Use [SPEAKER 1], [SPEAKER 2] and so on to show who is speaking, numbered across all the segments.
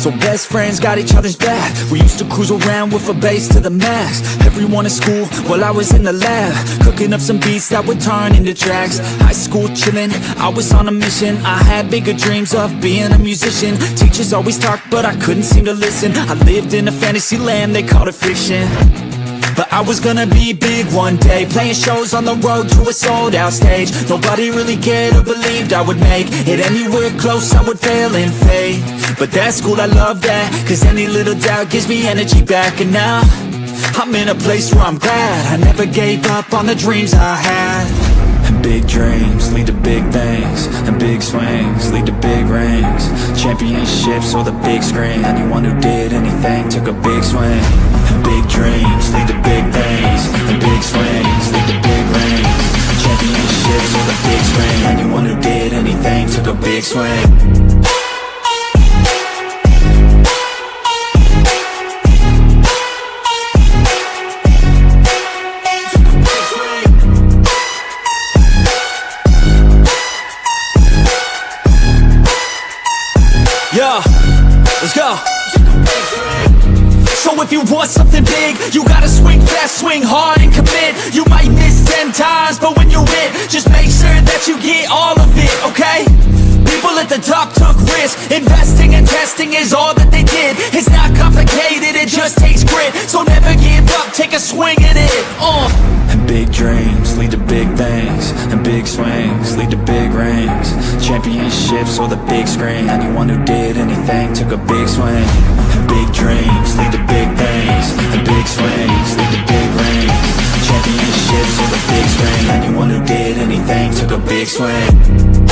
[SPEAKER 1] So best friends got each other's back. We used to cruise around with a bass to the max. Everyone at school while I was in the lab, cooking up some beats that would turn into tracks. High school chillin', I was on a mission. I had bigger dreams of being a musician. Teachers always talked but I couldn't seem to listen. I lived in a fantasy land, they called it fiction. But I was gonna be big one day, playing shows on the road to a sold out stage. Nobody really cared or believed I would make it anywhere close, I would fail and fade. But that's cool, I love that, cause any little doubt gives me energy back. And now, I'm in a place where I'm glad I never gave up on the dreams I had. And big dreams lead to big things, and big swings lead to big rings. Championships or the big screen, anyone who did anything took a big swing. And big dreams lead to big things, and big swings lead to big rings. Championships or the big screen, anyone who did anything took a big swing. Yeah, let's go. So if you want something big, you gotta swing fast, swing hard and commit. You might miss 10 times, but when you hit, just make sure that you get all of it, okay? People at the top took risks. Investing and testing is all that they did. It's not complicated, it just takes grit. So never give up, take a swing at it. And big dreams lead to big things, and big swings lead to big rings. Championships or the big screen, anyone who did anything took a big swing. And big dreams lead to big things, and big swings lead to big rings. Championships or the big screen, anyone who did anything took a big swing.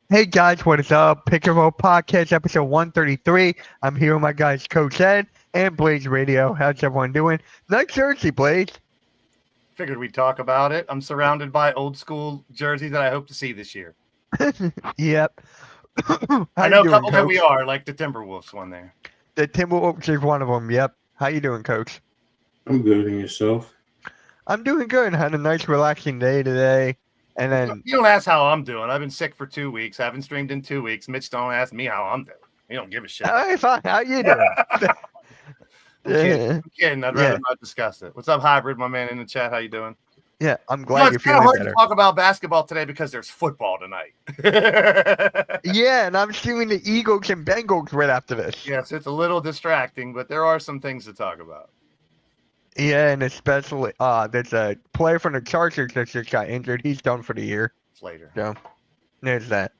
[SPEAKER 2] Hey guys, what is up? Pick and Roll Podcast, episode 133. I'm here with my guys, Coach Ed and Blaze Radio. How's everyone doing? Nice jersey, Blaze.
[SPEAKER 3] Figured we'd talk about it. I'm surrounded by old school jerseys that I hope to see this year.
[SPEAKER 2] Yep.
[SPEAKER 3] I know a couple that we are, like the Timberwolves one there.
[SPEAKER 2] The Timberwolves is one of them, yep. How you doing, Coach?
[SPEAKER 4] I'm good, and yourself?
[SPEAKER 2] I'm doing good. Had a nice relaxing day today. And then
[SPEAKER 3] you don't ask how I'm doing. I've been sick for 2 weeks. I haven't streamed in 2 weeks. Mitch don't ask me how I'm doing. He don't give a shit.
[SPEAKER 2] All right, fine. How you doing?
[SPEAKER 3] I'm kidding. I'd rather not discuss it. What's up, Hybrid, my man in the chat? How you doing?
[SPEAKER 2] Yeah, I'm glad you're feeling
[SPEAKER 3] hard
[SPEAKER 2] better.
[SPEAKER 3] To talk about basketball today because there's football tonight.
[SPEAKER 2] Yeah, and I'm seeing the Eagles and Bengals right after this.
[SPEAKER 3] Yes, it's a little distracting, but there are some things to talk about.
[SPEAKER 2] Yeah, and especially there's a player from the Chargers that just got injured. He's done for the year.
[SPEAKER 3] Later.
[SPEAKER 2] So there's that.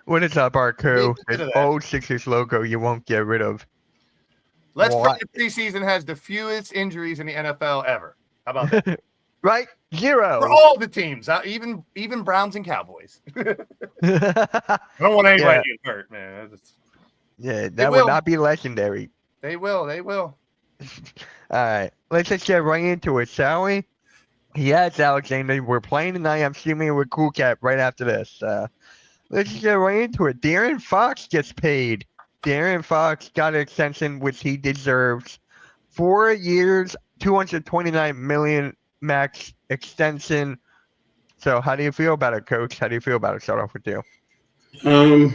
[SPEAKER 2] What is up, Arco? This old Sixers logo you won't get rid of.
[SPEAKER 3] Let's play the preseason has the fewest injuries in the NFL ever. How about that?
[SPEAKER 2] Right? 0.
[SPEAKER 3] For all the teams, even Browns and Cowboys. I don't want anybody to get hurt, man.
[SPEAKER 2] Yeah, that would not be legendary.
[SPEAKER 3] They will.
[SPEAKER 2] All right, let's just get right into it, shall we? Yes, Alexander, we're playing tonight. I'm streaming with Cool Cat right after this. Let's just get right into it. De'Aaron Fox gets paid. De'Aaron Fox got an extension, which he deserves. 4 years, $229 million max extension. So how do you feel about it, Coach? How do you feel about it? Start off with you.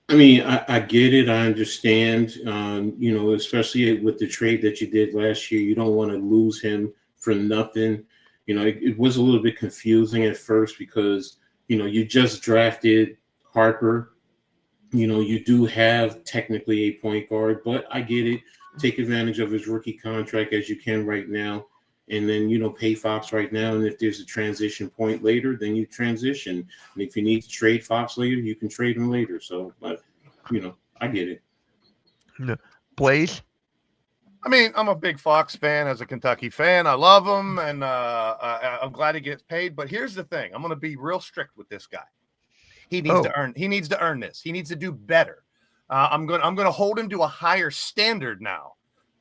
[SPEAKER 4] I mean, I get it. I understand, especially with the trade that you did last year, you don't want to lose him for nothing. It was a little bit confusing at first because, you just drafted Harper. You do have technically a point guard, but I get it. Take advantage of his rookie contract as you can right now. And then, pay Fox right now. And if there's a transition point later, then you transition. And if you need to trade Fox later, you can trade him later. So, but, I get it.
[SPEAKER 2] Blaze?
[SPEAKER 3] I mean, I'm a big Fox fan as a Kentucky fan. I love him, and I'm glad he gets paid. But here's the thing: I'm going to be real strict with this guy. He needs to earn. He needs to earn this. He needs to do better. I'm going to hold him to a higher standard now,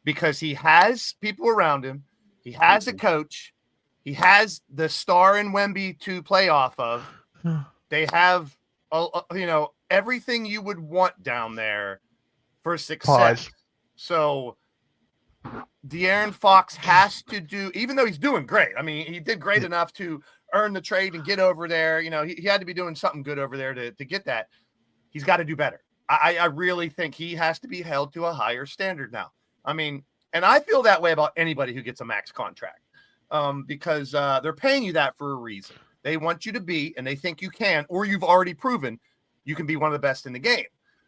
[SPEAKER 3] because he has people around him. He has a coach. He has the star in Wemby to play off of. They have, everything you would want down there for success.
[SPEAKER 2] Pause.
[SPEAKER 3] So De'Aaron Fox has to do, even though he's doing great. I mean, he did great enough to earn the trade and get over there. He had to be doing something good over there to get that. He's got to do better. I really think he has to be held to a higher standard now. I mean, and I feel that way about anybody who gets a max contract, because they're paying you that for a reason. They want you to be, and they think you can, or you've already proven you can be one of the best in the game.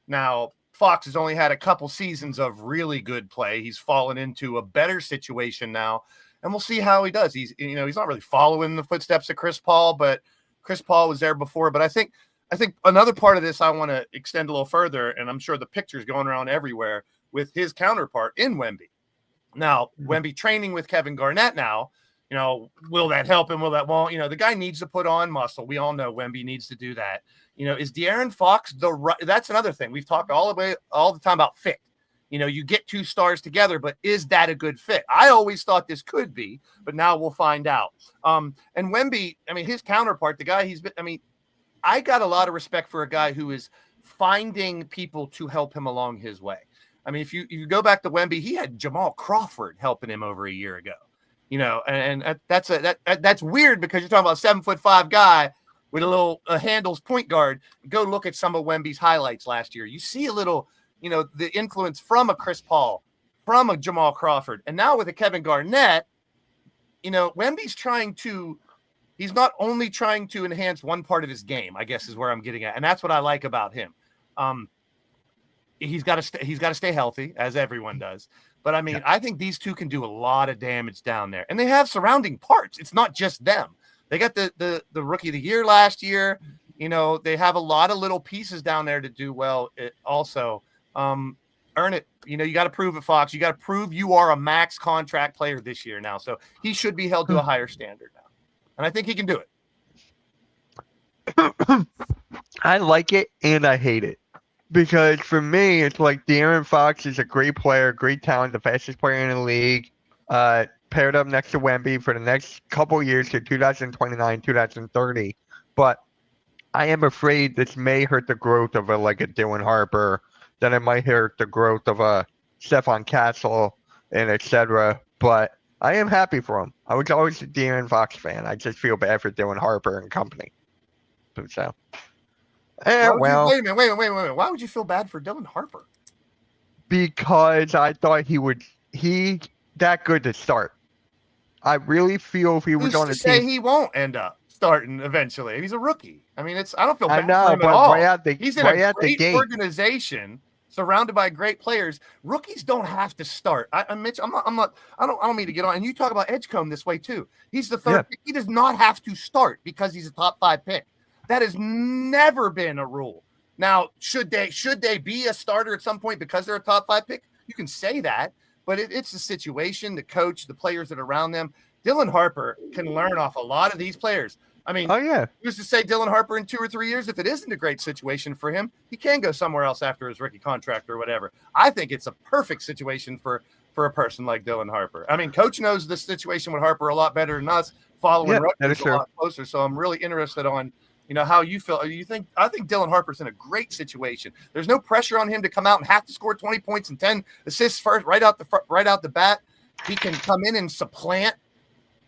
[SPEAKER 3] Now, Fox has only had a couple seasons of really good play. He's fallen into a better situation now, and we'll see how he does. He's not really following the footsteps of Chris Paul, but Chris Paul was there before. But I think another part of this I want to extend a little further, and I'm sure the picture's going around everywhere with his counterpart in Wemby. Now, Wemby training with Kevin Garnett now, will that help him? Will that won't? The guy needs to put on muscle. We all know Wemby needs to do that. Is De'Aaron Fox that's another thing. We've talked all the time about fit. You get two stars together, but is that a good fit? I always thought this could be, but now we'll find out. And Wemby, his counterpart, the guy I got a lot of respect for a guy who is finding people to help him along his way. If you go back to Wemby, he had Jamal Crawford helping him over a year ago. And that's weird, because you're talking about a 7'5" guy with a handles point guard. Go look at some of Wemby's highlights last year. You see a little, the influence from a Chris Paul, from a Jamal Crawford. And now with a Kevin Garnett, Wemby's he's not only trying to enhance one part of his game, I guess is where I'm getting at. And that's what I like about him. He's got to stay healthy, as everyone does. But I think these two can do a lot of damage down there, and they have surrounding parts. It's not just them. They got the rookie of the year last year. They have a lot of little pieces down there to do well. Also, earn it. You got to prove it, Fox. You got to prove you are a max contract player this year now. So he should be held to a higher standard now, and I think he can do it.
[SPEAKER 2] I like it and I hate it. Because for me, it's like De'Aaron Fox is a great player, great talent, the fastest player in the league, paired up next to Wemby for the next couple years to 2029, 2030. But I am afraid this may hurt the growth of a Dylan Harper, then it might hurt the growth of a Stephon Castle, and etc. But I am happy for him. I was always a De'Aaron Fox fan. I just feel bad for Dylan Harper and company. So.
[SPEAKER 3] Wait a minute. Why would you feel bad for Dylan Harper?
[SPEAKER 2] Because I thought he that good to start. I really feel if he was on the team,
[SPEAKER 3] he won't end up starting eventually. He's a rookie. I don't feel bad for him
[SPEAKER 2] but
[SPEAKER 3] at all.
[SPEAKER 2] He's
[SPEAKER 3] in a great organization, surrounded by great players. Rookies don't have to start. Mitch, I don't mean to get on. And you talk about Edgecombe this way too. He's the third pick. He does not have to start because he's a top 5 pick. That has never been a rule. Now, should they be a starter at some point because they're a top 5 pick? You can say that, but it's the situation, the coach, the players that are around them. Dylan Harper can learn off a lot of these players. Who's to say Dylan Harper in 2 or 3 years, if it isn't a great situation for him, he can go somewhere else after his rookie contract or whatever. I think it's a perfect situation for a person like Dylan Harper. Coach knows the situation with Harper a lot better than us, following Rutgers a lot closer. So I'm really interested on how you feel. I think Dylan Harper's in a great situation. There's no pressure on him to come out and have to score 20 points and 10 assists first right out the bat. He can come in and supplant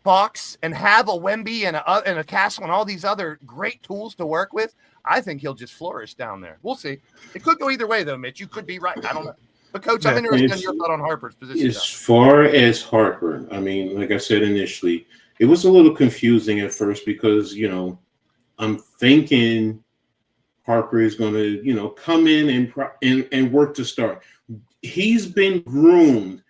[SPEAKER 3] Fox and have a Wemby and a Castle and all these other great tools to work with. I think he'll just flourish down there. We'll see. It could go either way, though, Mitch. You could be right. I don't know. But, Coach, I'm interested in your thought on Harper's position.
[SPEAKER 4] As far as Harper, like I said initially, it was a little confusing at first because, I'm thinking Harper is going to, come in and work to start. He's been groomed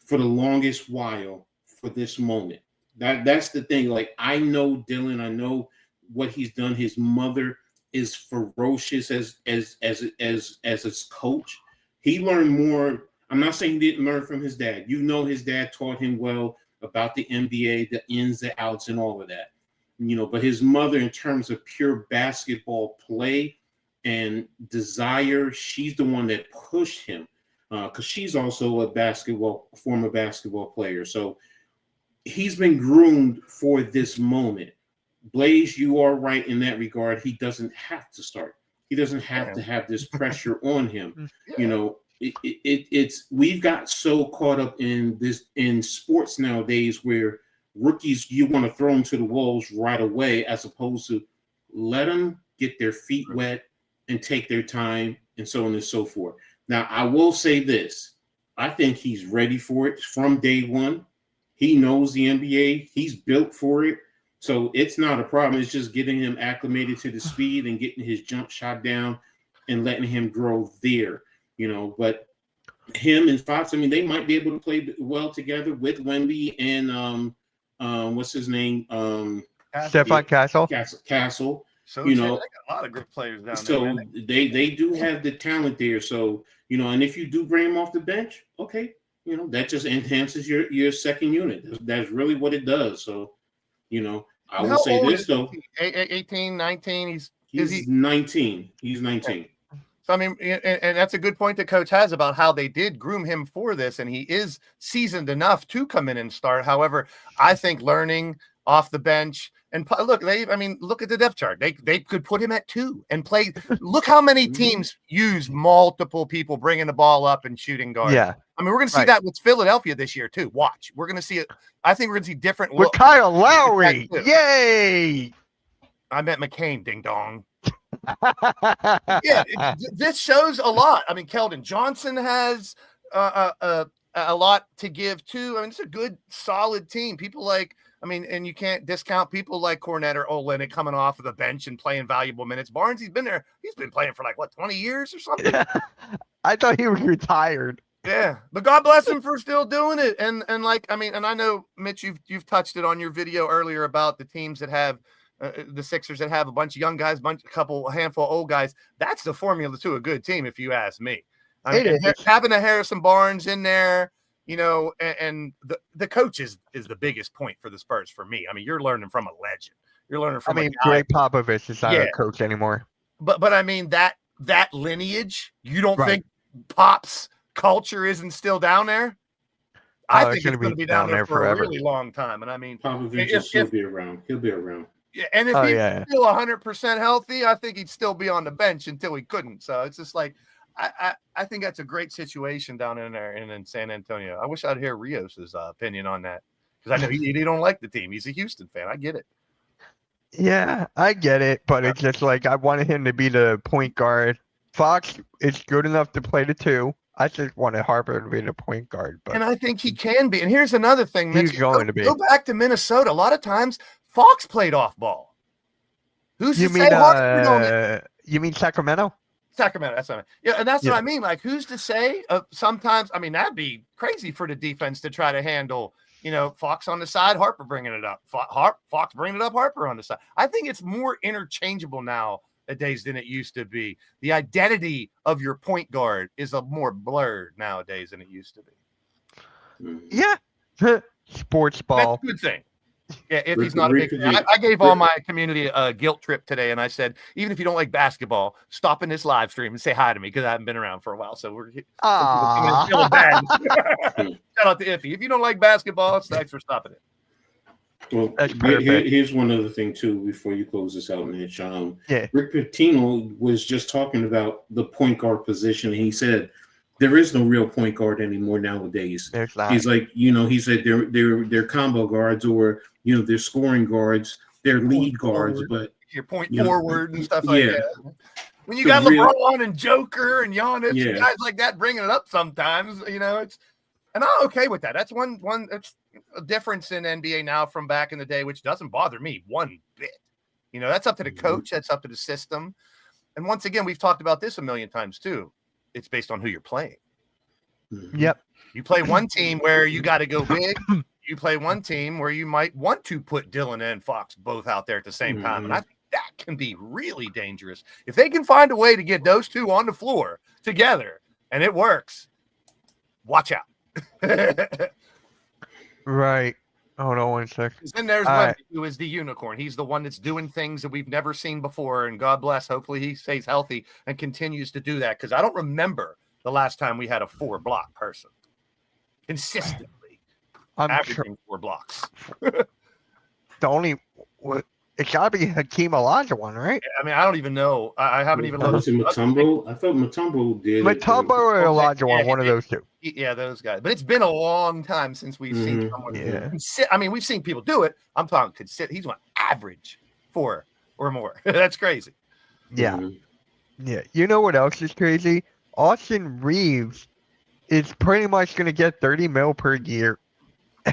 [SPEAKER 4] for the longest while for this moment. That's the thing. I know Dylan. I know what he's done. His mother is ferocious as his coach. He learned more I'm not saying he didn't learn from his dad. You know, his dad taught him well about the NBA, the ins, the outs, and all of that. You know, but his mother, in terms of pure basketball play and desire, she's the one that pushed him because she's also a former basketball player. So he's been groomed for this moment. Blaze, you are right in that regard. He doesn't have to start. He doesn't have to have this pressure on him. You know, it's we've got so caught up in sports nowadays where rookies, you want to throw them to the wolves right away, as opposed to let them get their feet wet and take their time and so on and so forth. Now, I will say this. I think he's ready for it from day one. He knows the NBA. He's built for it. So it's not a problem. It's just getting him acclimated to the speed and getting his jump shot down and letting him grow there, you know. But him and Fox, I mean, they might be able to play well together with Wemby and what's his name?
[SPEAKER 2] Stefan Castle.
[SPEAKER 4] Castle.
[SPEAKER 3] So
[SPEAKER 4] you
[SPEAKER 3] they
[SPEAKER 4] know,
[SPEAKER 3] got a lot of good players down there.
[SPEAKER 4] so
[SPEAKER 3] man.
[SPEAKER 4] they do have the talent there. So, you know, and if you do bring him off the bench, okay, you know, that just enhances your second unit. That's really what it does. So, you know, I will
[SPEAKER 3] How
[SPEAKER 4] say
[SPEAKER 3] old
[SPEAKER 4] this
[SPEAKER 3] is
[SPEAKER 4] though.
[SPEAKER 3] he? 18, 19. Is
[SPEAKER 4] He's
[SPEAKER 3] he?
[SPEAKER 4] 19. He's 19.
[SPEAKER 3] So, I mean, and that's a good point that Coach has about how they did groom him for this, and he is seasoned enough to come in and start. However, I think learning off the bench and look, look at the depth chart. They could put him at 2 and play. Look how many teams use multiple people bringing the ball up and shooting guard.
[SPEAKER 2] Yeah.
[SPEAKER 3] I mean, we're going to see that with Philadelphia this year too. Watch, we're going to see it. I think we're going to see different.
[SPEAKER 2] With Kyle Lowry.
[SPEAKER 3] That too.
[SPEAKER 2] Yay.
[SPEAKER 3] I meant McCain, ding dong. This shows a lot. I mean, Keldon Johnson has a lot to give too. I mean, it's a good, solid team. People like, I mean, and you can't discount people like Cornette or Olynyk coming off of the bench and playing valuable minutes. Barnes, he's been there. He's been playing for like, 20 years or something?
[SPEAKER 2] I thought he was retired.
[SPEAKER 3] Yeah, but God bless him for still doing it. And like, I mean, and I know, Mitch, you've touched it on your video earlier about the teams that have the Sixers that have a bunch of young guys, a handful of old guys. That's the formula to a good team, if you ask me. I mean, having a Harrison Barnes in there, you know, and the coach is the biggest point for the Spurs for me. I mean, you're learning from a legend. You're learning from.
[SPEAKER 2] Greg Popovich is not a coach anymore.
[SPEAKER 3] But I mean that lineage. You don't think Pop's culture isn't still down there? I think it's going to be down there for forever. A really long time. And I mean,
[SPEAKER 4] Popovich will still be around. He'll be around.
[SPEAKER 3] Yeah, and if he's still 100% healthy, I think he'd still be on the bench until he couldn't. So it's just like, I think that's a great situation down in there in San Antonio. I wish I'd hear Rios's opinion on that, because I know he don't like the team. He's a Houston fan. I get it.
[SPEAKER 2] Yeah, I get it, but it's just like I wanted him to be the point guard. Fox is good enough to play the 2. I just wanted Harper to be the point guard. But
[SPEAKER 3] and I think he can be. And here's another thing, Mitch.
[SPEAKER 2] He's going to be.
[SPEAKER 3] Go back to Minnesota. A lot of times, Fox played off ball. Who's
[SPEAKER 2] you
[SPEAKER 3] to
[SPEAKER 2] mean,
[SPEAKER 3] say Harper on it?
[SPEAKER 2] You mean Sacramento?
[SPEAKER 3] Sacramento, that's what I mean. Yeah, and that's what I mean. Like, who's to say? Sometimes, I mean, that'd be crazy for the defense to try to handle, you know, Fox on the side, Harper bringing it up. Fox bringing it up, Harper on the side. I think it's more interchangeable nowadays than it used to be. The identity of your point guard is a more blurred nowadays than it used to be.
[SPEAKER 2] Yeah. Sports ball.
[SPEAKER 3] That's a good thing. Yeah, if he's not a big fan. I gave all my community a guilt trip today, and I said, even if you don't like basketball, stop in this live stream and say hi to me, because I haven't been around for a while. So we're feeling bad. Shout out to Iffy. If you don't like basketball, thanks for stopping it.
[SPEAKER 4] Well, here's one other thing too before you close this out, Mitch. Rick Pitino was just talking about the point guard position, and he said there is no real point guard anymore nowadays. He's like, you know, he said they're combo guards, or, you know, they're scoring guards, they're lead guards, but
[SPEAKER 3] your point forward and stuff like that. When you got LeBron and Joker and Giannis and guys like that bringing it up sometimes, you know, and I'm okay with that. That's one it's a difference in NBA now from back in the day, which doesn't bother me one bit. You know, that's up to the coach, that's up to the system. And once again, we've talked about this a million times too. It's based on who you're playing.
[SPEAKER 2] Yep.
[SPEAKER 3] You play one team where you got to go big. You play one team where you might want to put Dillon and Fox both out there at the same time. And I think that can be really dangerous. If they can find a way to get those two on the floor together and it works, watch out.
[SPEAKER 2] Right. Hold on one sec.
[SPEAKER 3] Then there's
[SPEAKER 2] All
[SPEAKER 3] Wemby,
[SPEAKER 2] right.
[SPEAKER 3] who is the unicorn. He's the one that's doing things that we've never seen before. And God bless. Hopefully he stays healthy and continues to do that. Because I don't remember the last time we had a 4-block person consistently
[SPEAKER 2] I'm sure
[SPEAKER 3] averaging 4 blocks.
[SPEAKER 2] the only it's got to be Hakeem Olajuwon, right?
[SPEAKER 3] I mean, I don't even know. I haven't even
[SPEAKER 4] Was
[SPEAKER 3] looked.
[SPEAKER 4] it Mutombo? I thought Mutombo did.
[SPEAKER 2] Mutombo or
[SPEAKER 3] Yeah,
[SPEAKER 2] Olajuwon,
[SPEAKER 3] he
[SPEAKER 2] one of
[SPEAKER 3] did.
[SPEAKER 2] those two.
[SPEAKER 3] Yeah, those guys. But it's been a long time since we've seen someone.
[SPEAKER 2] Yeah.
[SPEAKER 3] I mean, we've seen people do it. I'm talking he's on average 4 or more. That's crazy.
[SPEAKER 2] Yeah.
[SPEAKER 4] Mhm.
[SPEAKER 2] Yeah. You know what else is crazy? Austin Reeves is pretty much going to get 30 mil per year.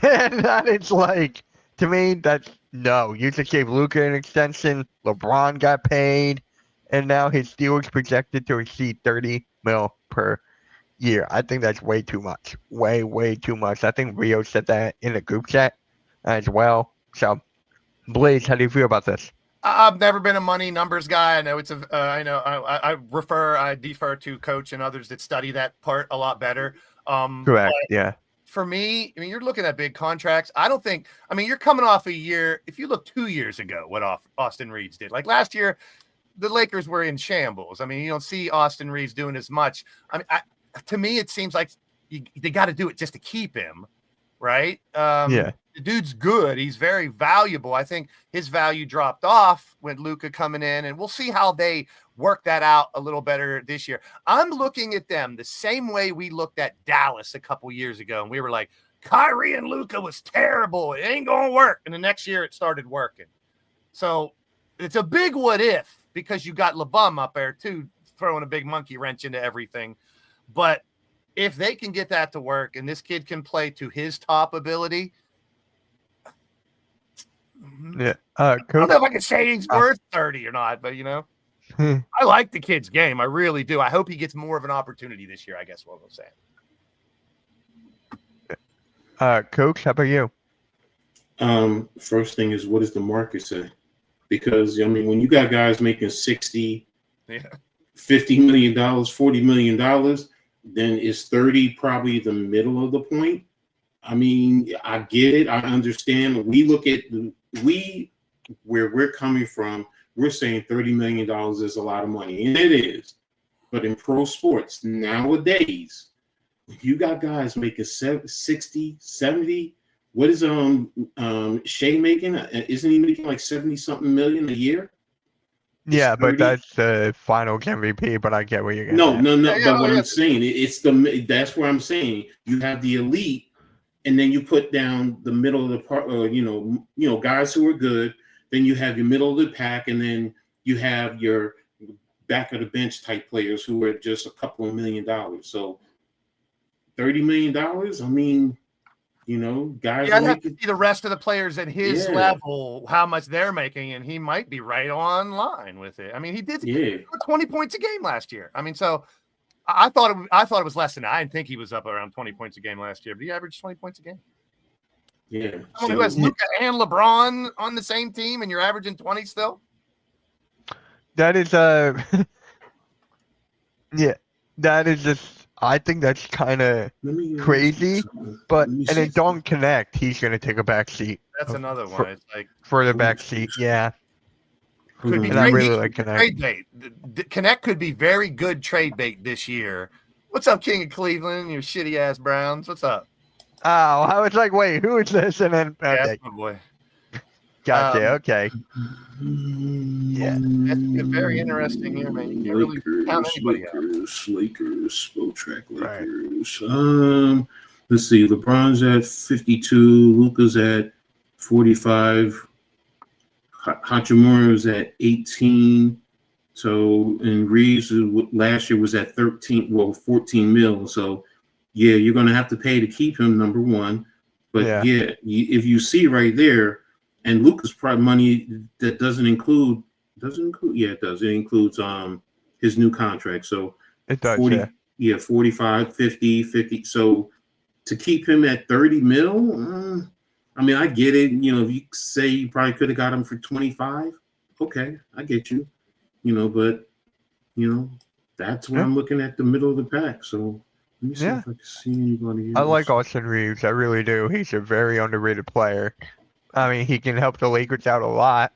[SPEAKER 2] And that is like, to me, that's no. You just gave Luka an extension. LeBron got paid. And now his deal is projected to exceed 30 mil per year. I think that's way too much. Way, way too much. I think Rio said that in the group chat as well. So, Blaze, how do you feel about this?
[SPEAKER 3] I've never been a money numbers guy. I know it's I know I defer to coach and others that study that part a lot better.
[SPEAKER 2] Correct. Yeah.
[SPEAKER 3] For me, I mean, you're looking at big contracts. I don't think, I mean, you're coming off a year. If you look 2 years ago, what Austin Reeves did, like last year, the Lakers were in shambles. I mean, you don't see Austin Reeves doing as much. I mean, to me, it seems like they got to do it just to keep him, right?
[SPEAKER 2] Yeah.
[SPEAKER 3] The dude's good. He's very valuable. I think his value dropped off when Luka coming in, and we'll see how they work that out a little better this year. I'm looking at them the same way we looked at Dallas a couple years ago, and we were like, Kyrie and Luka was terrible. It ain't going to work. And the next year it started working. So it's a big what if, because you got LeBum up there too, throwing a big monkey wrench into everything. But if they can get that to work and this kid can play to his top ability,
[SPEAKER 2] Yeah.
[SPEAKER 3] I don't know if I can say he's worth 30 or not, but I like the kid's game. I really do. I hope he gets more of an opportunity this year, I guess what I'm saying.
[SPEAKER 2] Coach, how about you?
[SPEAKER 4] First thing is, what does the market say? Because I mean, when you got guys making 60,
[SPEAKER 3] Yeah.
[SPEAKER 4] $50 million, $40 million, then is 30 probably the middle of the point? I mean, I get it. I understand. We look at where we're coming from. We're saying $30 million is a lot of money, and it is. But in pro sports nowadays, you got guys making 60, 70. What is Shea making? Isn't he making like 70-something million a year?
[SPEAKER 2] Yeah, but
[SPEAKER 4] 30?
[SPEAKER 2] that's the finals MVP. But I get what you're getting.
[SPEAKER 4] No.
[SPEAKER 2] at.
[SPEAKER 4] But what I'm saying, that's where I'm saying you have the elite, and then you put down the middle of the part, guys who are good. Then you have your middle of the pack, and then you have your back of the bench type players who are just a couple of $1 million. So $30 million. I mean, guys.
[SPEAKER 3] Yeah, I'd have to see the rest of the players at his
[SPEAKER 4] Yeah.
[SPEAKER 3] level, how much they're making, and he might be right on line with it. I mean, he did 20 points a game last year. I mean, so I thought it was less than that. I didn't think he was up around 20 points a game last year, but he averaged 20 points a game.
[SPEAKER 4] Yeah.
[SPEAKER 3] Someone who has Luka and LeBron on the same team, and you're averaging 20 still.
[SPEAKER 2] That is yeah, that is just. I think that's kind of crazy. But and then don't connect. He's gonna take a back seat.
[SPEAKER 3] That's another one. It's like
[SPEAKER 2] for the back seat. Yeah,
[SPEAKER 3] could be
[SPEAKER 2] and I
[SPEAKER 3] great.
[SPEAKER 2] really like Connect.
[SPEAKER 3] Trade bait. Connect could be very good trade bait this year. What's up, King of Cleveland? You shitty ass Browns. What's up?
[SPEAKER 2] Oh, I was like, wait, who is this? And then
[SPEAKER 3] Yeah,
[SPEAKER 2] okay,
[SPEAKER 3] that's my boy.
[SPEAKER 2] gotcha. Okay,
[SPEAKER 3] Yeah, that's a very interesting year, man. You can't really count anybody out.
[SPEAKER 4] Lakers, Spotrac
[SPEAKER 2] Right.
[SPEAKER 4] Lakers. Let's see. LeBron's at 52. Luka's at 45. Hachimura's at 18. So, and Reeves last year was at 14 mil. So, yeah, you're going to have to pay to keep him, number one. But yeah, if you see right there, and Luka's probably money that doesn't include. Yeah, it does. It includes his new contract. So
[SPEAKER 2] it does.
[SPEAKER 4] 40, yeah, 45, 50. So to keep him at 30 mil, I mean, I get it. If you say you probably could have got him for 25, okay, I get you. But that's where I'm looking at the middle of the pack. So Let me see
[SPEAKER 2] Yeah.
[SPEAKER 4] if I can see anybody else.
[SPEAKER 2] I like Austin Reeves. I really do. He's a very underrated player. I mean, he can help the Lakers out a lot.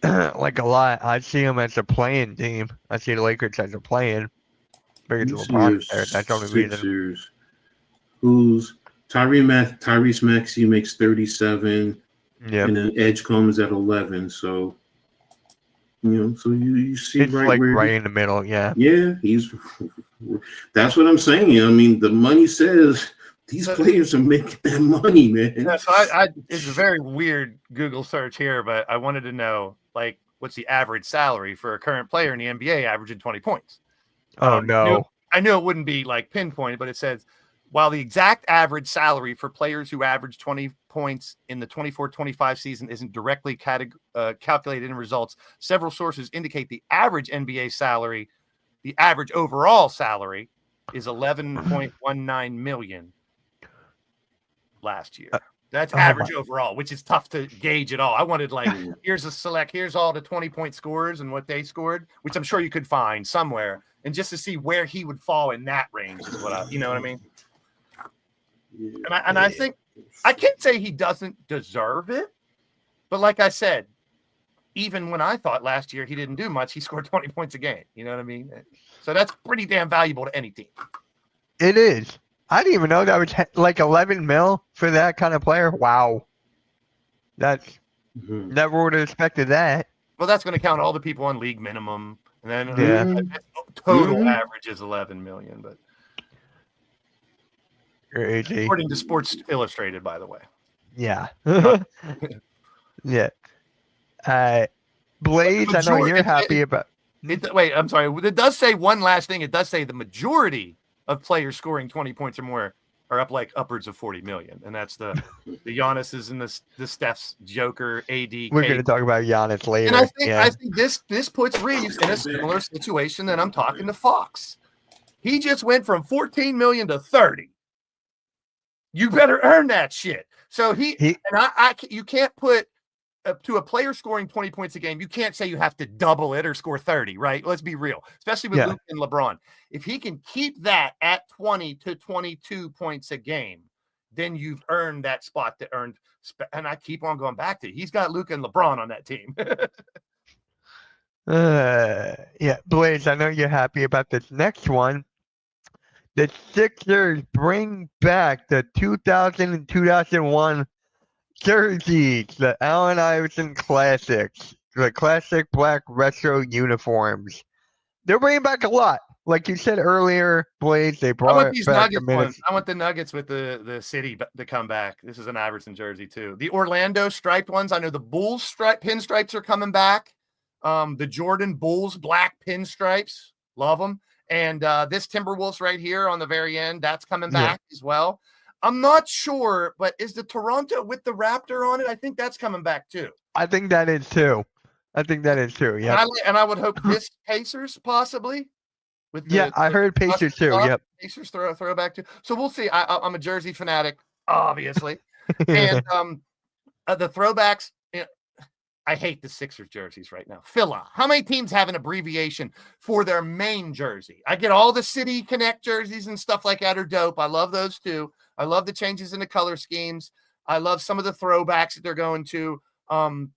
[SPEAKER 2] Like a lot. I see him as a playing team. I see the Lakers as a playing. Because
[SPEAKER 4] Let me see
[SPEAKER 2] LeBron's
[SPEAKER 4] your
[SPEAKER 2] there. That's the only reason.
[SPEAKER 4] Sixers. Who's Tyrese Maxey makes 37,
[SPEAKER 2] Yeah.
[SPEAKER 4] and then Edge comes at 11. So so you see
[SPEAKER 2] It's like
[SPEAKER 4] where
[SPEAKER 2] right in the middle. Yeah.
[SPEAKER 4] yeah, he's. That's what I'm saying. I mean, the money says these players are making that money, man.
[SPEAKER 3] Yeah, so it's a very weird Google search here, but I wanted to know, like, what's the average salary for a current player in the NBA averaging 20 points?
[SPEAKER 2] Oh, no.
[SPEAKER 3] I knew it wouldn't be like pinpointed, but it says, while the exact average salary for players who average 20 points in the 24-25 season isn't directly calculated in results, several sources indicate the average NBA salary, the average overall salary, is 11.19 million last year. That's average overall, which is tough to gauge at all. I wanted here's all the 20-point scorers and what they scored, which I'm sure you could find somewhere, and just to see where he would fall in that range is what you know what I mean? And I think I can't say he doesn't deserve it, but like I said, even when I thought last year he didn't do much, he scored 20 points a game. You know what I mean? So that's pretty damn valuable to any team.
[SPEAKER 2] It is. I didn't even know that was like 11 mil for that kind of player. Wow. That's never would have expected that.
[SPEAKER 3] Well, that's going to count all the people on league minimum, and then total average is 11 million. But
[SPEAKER 2] crazy.
[SPEAKER 3] According to Sports Illustrated, by the way.
[SPEAKER 2] Yeah. Yeah. Blaze, I know you're happy about.
[SPEAKER 3] Wait, I'm sorry. It does say one last thing. It does say the majority of players scoring 20 points or more are up like upwards of 40 million, and that's the Giannis's and the Steph's, Joker, AD.
[SPEAKER 2] We're going to talk about Giannis later.
[SPEAKER 3] And I think this puts Reeves in a similar situation that I'm talking to Fox. He just went from 14 million to 30. You better earn that shit. So you can't put to a player scoring 20 points a game, you can't say you have to double it or score 30, right? Let's be real, especially with Luke and LeBron. If he can keep that at 20 to 22 points a game, then you've earned that spot to earn. And I keep on going back to he's got Luke and LeBron on that team.
[SPEAKER 2] Yeah, Blaze, I know you're happy about this next one. The Sixers bring back the 2000 and 2001 jerseys, the Allen Iverson Classics, the classic black retro uniforms. They're bringing back a lot. Like you said earlier, Blaze, they brought
[SPEAKER 3] I want these
[SPEAKER 2] back
[SPEAKER 3] Nuggets ones. I want the Nuggets with the city to come back. This is an Iverson jersey too. The Orlando striped ones. I know the Bulls pinstripes are coming back. The Jordan Bulls black pinstripes, love them. And this Timberwolves right here on the very end, that's coming back as well. I'm not sure, but is the Toronto with the Raptor on it? I think that's coming back too.
[SPEAKER 2] I think that is too. Yeah.
[SPEAKER 3] And I would hope this Pacers possibly.
[SPEAKER 2] I heard Pacers too. Yep.
[SPEAKER 3] Pacers throwback too. So we'll see. I'm a Jersey fanatic, obviously, and the throwbacks. I hate the Sixers jerseys right now. Phila. How many teams have an abbreviation for their main jersey? I get all the City Connect jerseys and stuff like that are dope. I love those too. I love the changes in the color schemes. I love some of the throwbacks that they're going to. And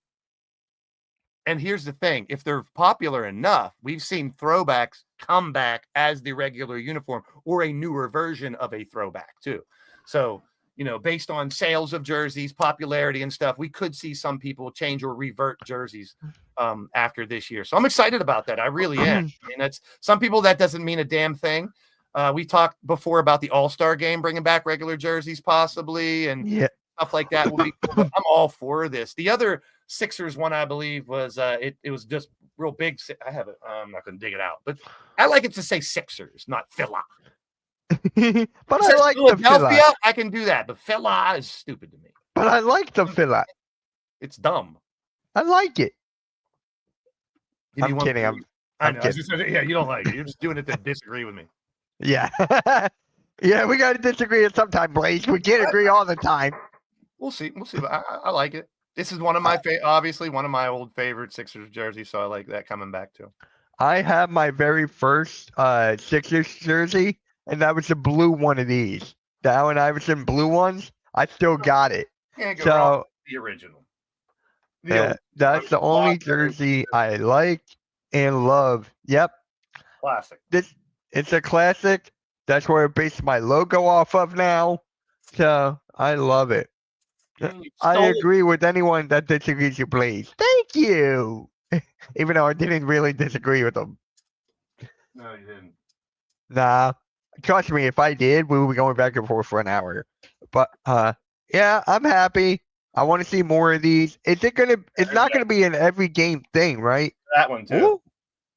[SPEAKER 3] here's the thing. If they're popular enough, we've seen throwbacks come back as the regular uniform or a newer version of a throwback too. So, based on sales of jerseys, popularity and stuff, we could see some people change or revert jerseys after this year. So I'm excited about that. I really am. I mean, that's some people that doesn't mean a damn thing. We talked before about the All-Star game, bringing back regular jerseys possibly and stuff like that. Will be cool, but I'm all for this. The other Sixers one, I believe, was it was just real big. I have it. I'm not going to dig it out, but I like it to say Sixers, not Phila.
[SPEAKER 2] But I like the
[SPEAKER 3] Philadelphia. I can do that, but Phila is stupid to me.
[SPEAKER 2] But I like the Phila.
[SPEAKER 3] It's dumb.
[SPEAKER 2] I like it.
[SPEAKER 3] I'm
[SPEAKER 2] kidding.
[SPEAKER 3] I know. You don't like it. You're just doing it to disagree with me.
[SPEAKER 2] Yeah. Yeah, we got to disagree at some time, Blaze. We can't agree all the time.
[SPEAKER 3] We'll see. But I like it. This is one of my obviously one of my old favorite Sixers jerseys, so I like that coming back too.
[SPEAKER 2] I have my very first Sixers jersey and that was the blue one of these. The Allen Iverson blue ones. I still got it.
[SPEAKER 3] Can't go wrong
[SPEAKER 2] So
[SPEAKER 3] with the original. The old
[SPEAKER 2] that's the only
[SPEAKER 3] block letter
[SPEAKER 2] jersey I like and love. Yep,
[SPEAKER 3] classic.
[SPEAKER 2] it's a classic. That's where I base my logo off of now. So I love it.
[SPEAKER 3] You
[SPEAKER 2] I
[SPEAKER 3] stole it.
[SPEAKER 2] agree with anyone that disagrees, you please. Thank you. Even though I didn't really disagree with them.
[SPEAKER 3] No, you didn't.
[SPEAKER 2] Nah. Trust me, if I did, we would be going back and forth for an hour. But yeah, I'm happy. I want to see more of these. It's not gonna be an every game thing, right?
[SPEAKER 3] That one too.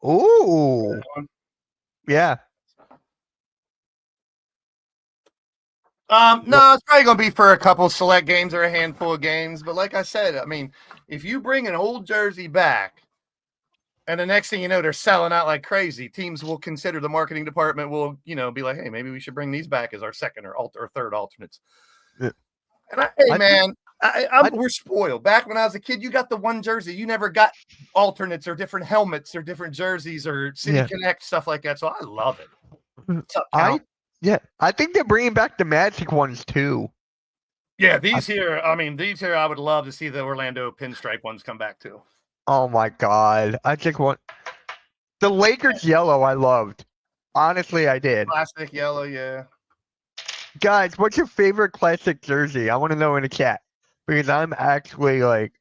[SPEAKER 2] Ooh. Ooh.
[SPEAKER 3] That one.
[SPEAKER 2] Yeah.
[SPEAKER 3] No, it's probably gonna be for a couple select games or a handful of games. But like I said, I mean, if you bring an old jersey back, and the next thing you know, they're selling out like crazy, teams will consider, the marketing department will, be like, hey, maybe we should bring these back as our second or third alternates.
[SPEAKER 2] Yeah.
[SPEAKER 3] And we're spoiled. Back when I was a kid, you got the one jersey. You never got alternates or different helmets or different jerseys or City Connect stuff like that. So I love it. What's up, Cal?
[SPEAKER 2] I think they're bringing back the Magic ones too.
[SPEAKER 3] Yeah, these here, I would love to see the Orlando pinstripe ones come back too.
[SPEAKER 2] Oh my god. I just want the Lakers yellow I loved. Honestly, I did.
[SPEAKER 3] Plastic yellow, yeah.
[SPEAKER 2] Guys, what's your favorite classic jersey? I want to know in the chat. Because I'm actually like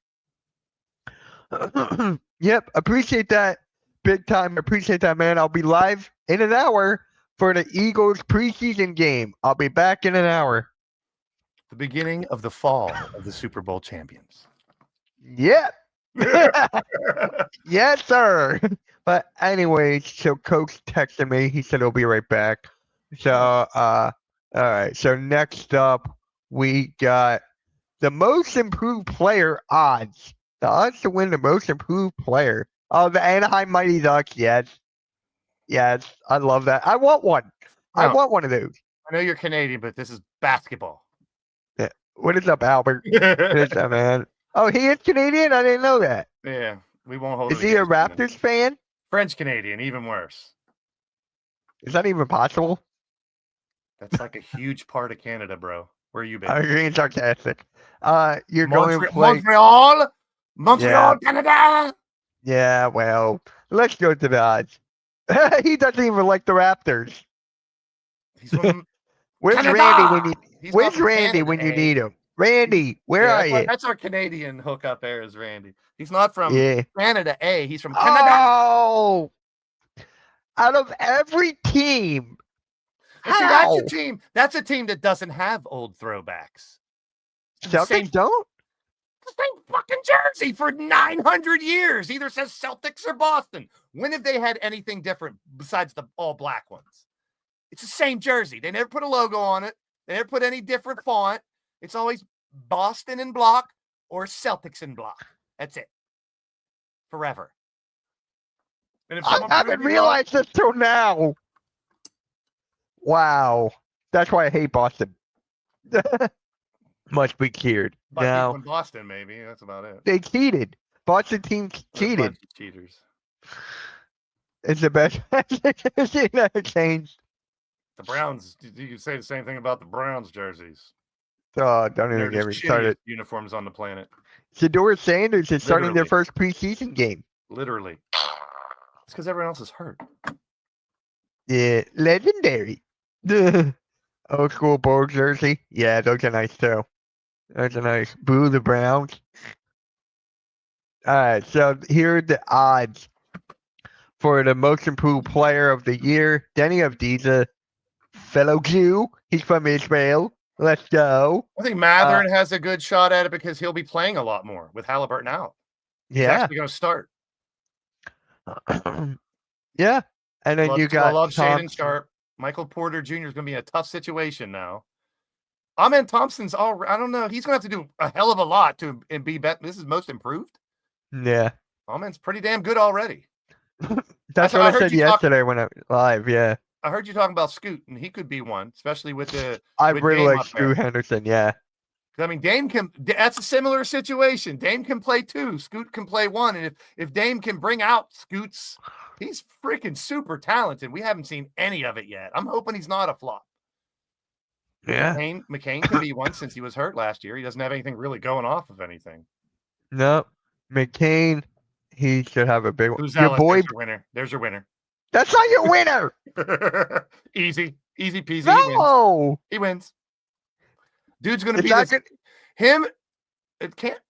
[SPEAKER 2] yep, appreciate that. Big time. Appreciate that, man. I'll be live in an hour for the Eagles preseason game. I'll be back in an hour.
[SPEAKER 3] The beginning of the fall of the Super Bowl champions.
[SPEAKER 2] Yep. Yes, sir. But anyways, so Coach texted me. He said he'll be right back. So, all right. So next up, we got the most improved player odds. The odds to win the most improved player. Oh, the Anaheim Mighty Ducks. Yes. Yes. I love that. I want one. I want one of those.
[SPEAKER 3] I know you're Canadian, but this is basketball.
[SPEAKER 2] Yeah. What is up, Albert? What is up, man? Oh, he is Canadian? I didn't know that.
[SPEAKER 3] Yeah, we won't hold it.
[SPEAKER 2] Is he a
[SPEAKER 3] against him.
[SPEAKER 2] Raptors fan?
[SPEAKER 3] French Canadian, even worse.
[SPEAKER 2] Is that even possible?
[SPEAKER 3] That's like a huge part of Canada, bro. Where are you been?
[SPEAKER 2] I'm being sarcastic. You're going to play
[SPEAKER 3] Montreal, Canada.
[SPEAKER 2] Yeah, well, let's go to the odds. He doesn't even like the Raptors.
[SPEAKER 3] He's from
[SPEAKER 2] Where's
[SPEAKER 3] Canada!
[SPEAKER 2] Randy when
[SPEAKER 3] He's
[SPEAKER 2] Where's
[SPEAKER 3] not from
[SPEAKER 2] Randy
[SPEAKER 3] Canada,
[SPEAKER 2] when you
[SPEAKER 3] eh?
[SPEAKER 2] need him? Randy, where are you?
[SPEAKER 3] That's our Canadian hookup there is Randy. He's not from
[SPEAKER 2] Yeah.
[SPEAKER 3] Canada, A. He's from Canada.
[SPEAKER 2] Oh, out of every team,
[SPEAKER 3] And see,
[SPEAKER 2] how?
[SPEAKER 3] that's a team. That's a team that doesn't have old throwbacks.
[SPEAKER 2] Celtics don't?
[SPEAKER 3] The same fucking jersey for 900 years. Either says Celtics or Boston. When have they had anything different besides the all black ones? It's the same jersey. They never put a logo on it. They never put any different font. It's always Boston in block or Celtics in block. That's it. Forever. And if
[SPEAKER 2] I
[SPEAKER 3] someone
[SPEAKER 2] haven't
[SPEAKER 3] proves me
[SPEAKER 2] realized this till now. Wow, that's why I hate Boston. Must be cured.
[SPEAKER 3] wrong,
[SPEAKER 2] Now
[SPEAKER 3] people in Boston, maybe that's about it.
[SPEAKER 2] they cheated. Boston team
[SPEAKER 3] They're a
[SPEAKER 2] cheated.
[SPEAKER 3] bunch of cheaters.
[SPEAKER 2] It's the best. It never changed.
[SPEAKER 3] The Browns. You could say the same thing about the Browns jerseys.
[SPEAKER 2] Oh, don't
[SPEAKER 3] They're
[SPEAKER 2] even get
[SPEAKER 3] the
[SPEAKER 2] me started.
[SPEAKER 3] shittiest uniforms on the planet.
[SPEAKER 2] Shedeur Sanders is starting their
[SPEAKER 3] Literally.
[SPEAKER 2] first preseason game.
[SPEAKER 3] Literally. It's because everyone else is hurt.
[SPEAKER 2] Yeah, legendary. Old school Bull jersey. Yeah, those are nice too. Those are nice. Boo the Browns. All right, so here are the odds for the most improved player of the year. Denny Avdiza, fellow Jew. He's from Israel. Let's go.
[SPEAKER 3] I think Matherin has a good shot at it because he'll be playing a lot more with Halliburton out. He's
[SPEAKER 2] Yeah.
[SPEAKER 3] actually going to start.
[SPEAKER 2] Yeah. And then you got
[SPEAKER 3] I love Shaden
[SPEAKER 2] Thompson.
[SPEAKER 3] Sharp. Michael Porter Jr. is going to be in a tough situation now. Amen Thompson's I don't know. He's going to have to do a hell of a lot to and be better. This is most improved.
[SPEAKER 2] Yeah.
[SPEAKER 3] Amen's pretty damn good already.
[SPEAKER 2] That's
[SPEAKER 3] I
[SPEAKER 2] what I
[SPEAKER 3] heard
[SPEAKER 2] said
[SPEAKER 3] you talk-
[SPEAKER 2] yesterday when I live. Yeah.
[SPEAKER 3] I heard you talking about Scoot, and he could be one, especially with the.
[SPEAKER 2] I
[SPEAKER 3] with
[SPEAKER 2] really
[SPEAKER 3] Dame
[SPEAKER 2] like
[SPEAKER 3] up there.
[SPEAKER 2] Stu Henderson. Yeah.
[SPEAKER 3] 'Cause, I mean, Dame can. That's a similar situation. Dame can play two. Scoot can play one, and if Dame can bring out Scoot's He's freaking super talented. We haven't seen any of it yet. I'm hoping he's not a flop.
[SPEAKER 2] Yeah.
[SPEAKER 3] McCain can be one since he was hurt last year. He doesn't have anything really going off of anything.
[SPEAKER 2] No. McCain, he should have a big one.
[SPEAKER 3] Who's
[SPEAKER 2] Your
[SPEAKER 3] Ellis?
[SPEAKER 2] boy.
[SPEAKER 3] There's your winner. There's your winner.
[SPEAKER 2] That's not your winner.
[SPEAKER 3] Easy peasy.
[SPEAKER 2] No.
[SPEAKER 3] He wins. Dude's gonna
[SPEAKER 2] It's
[SPEAKER 3] be
[SPEAKER 2] not
[SPEAKER 3] this,
[SPEAKER 2] good.
[SPEAKER 3] him. It can't.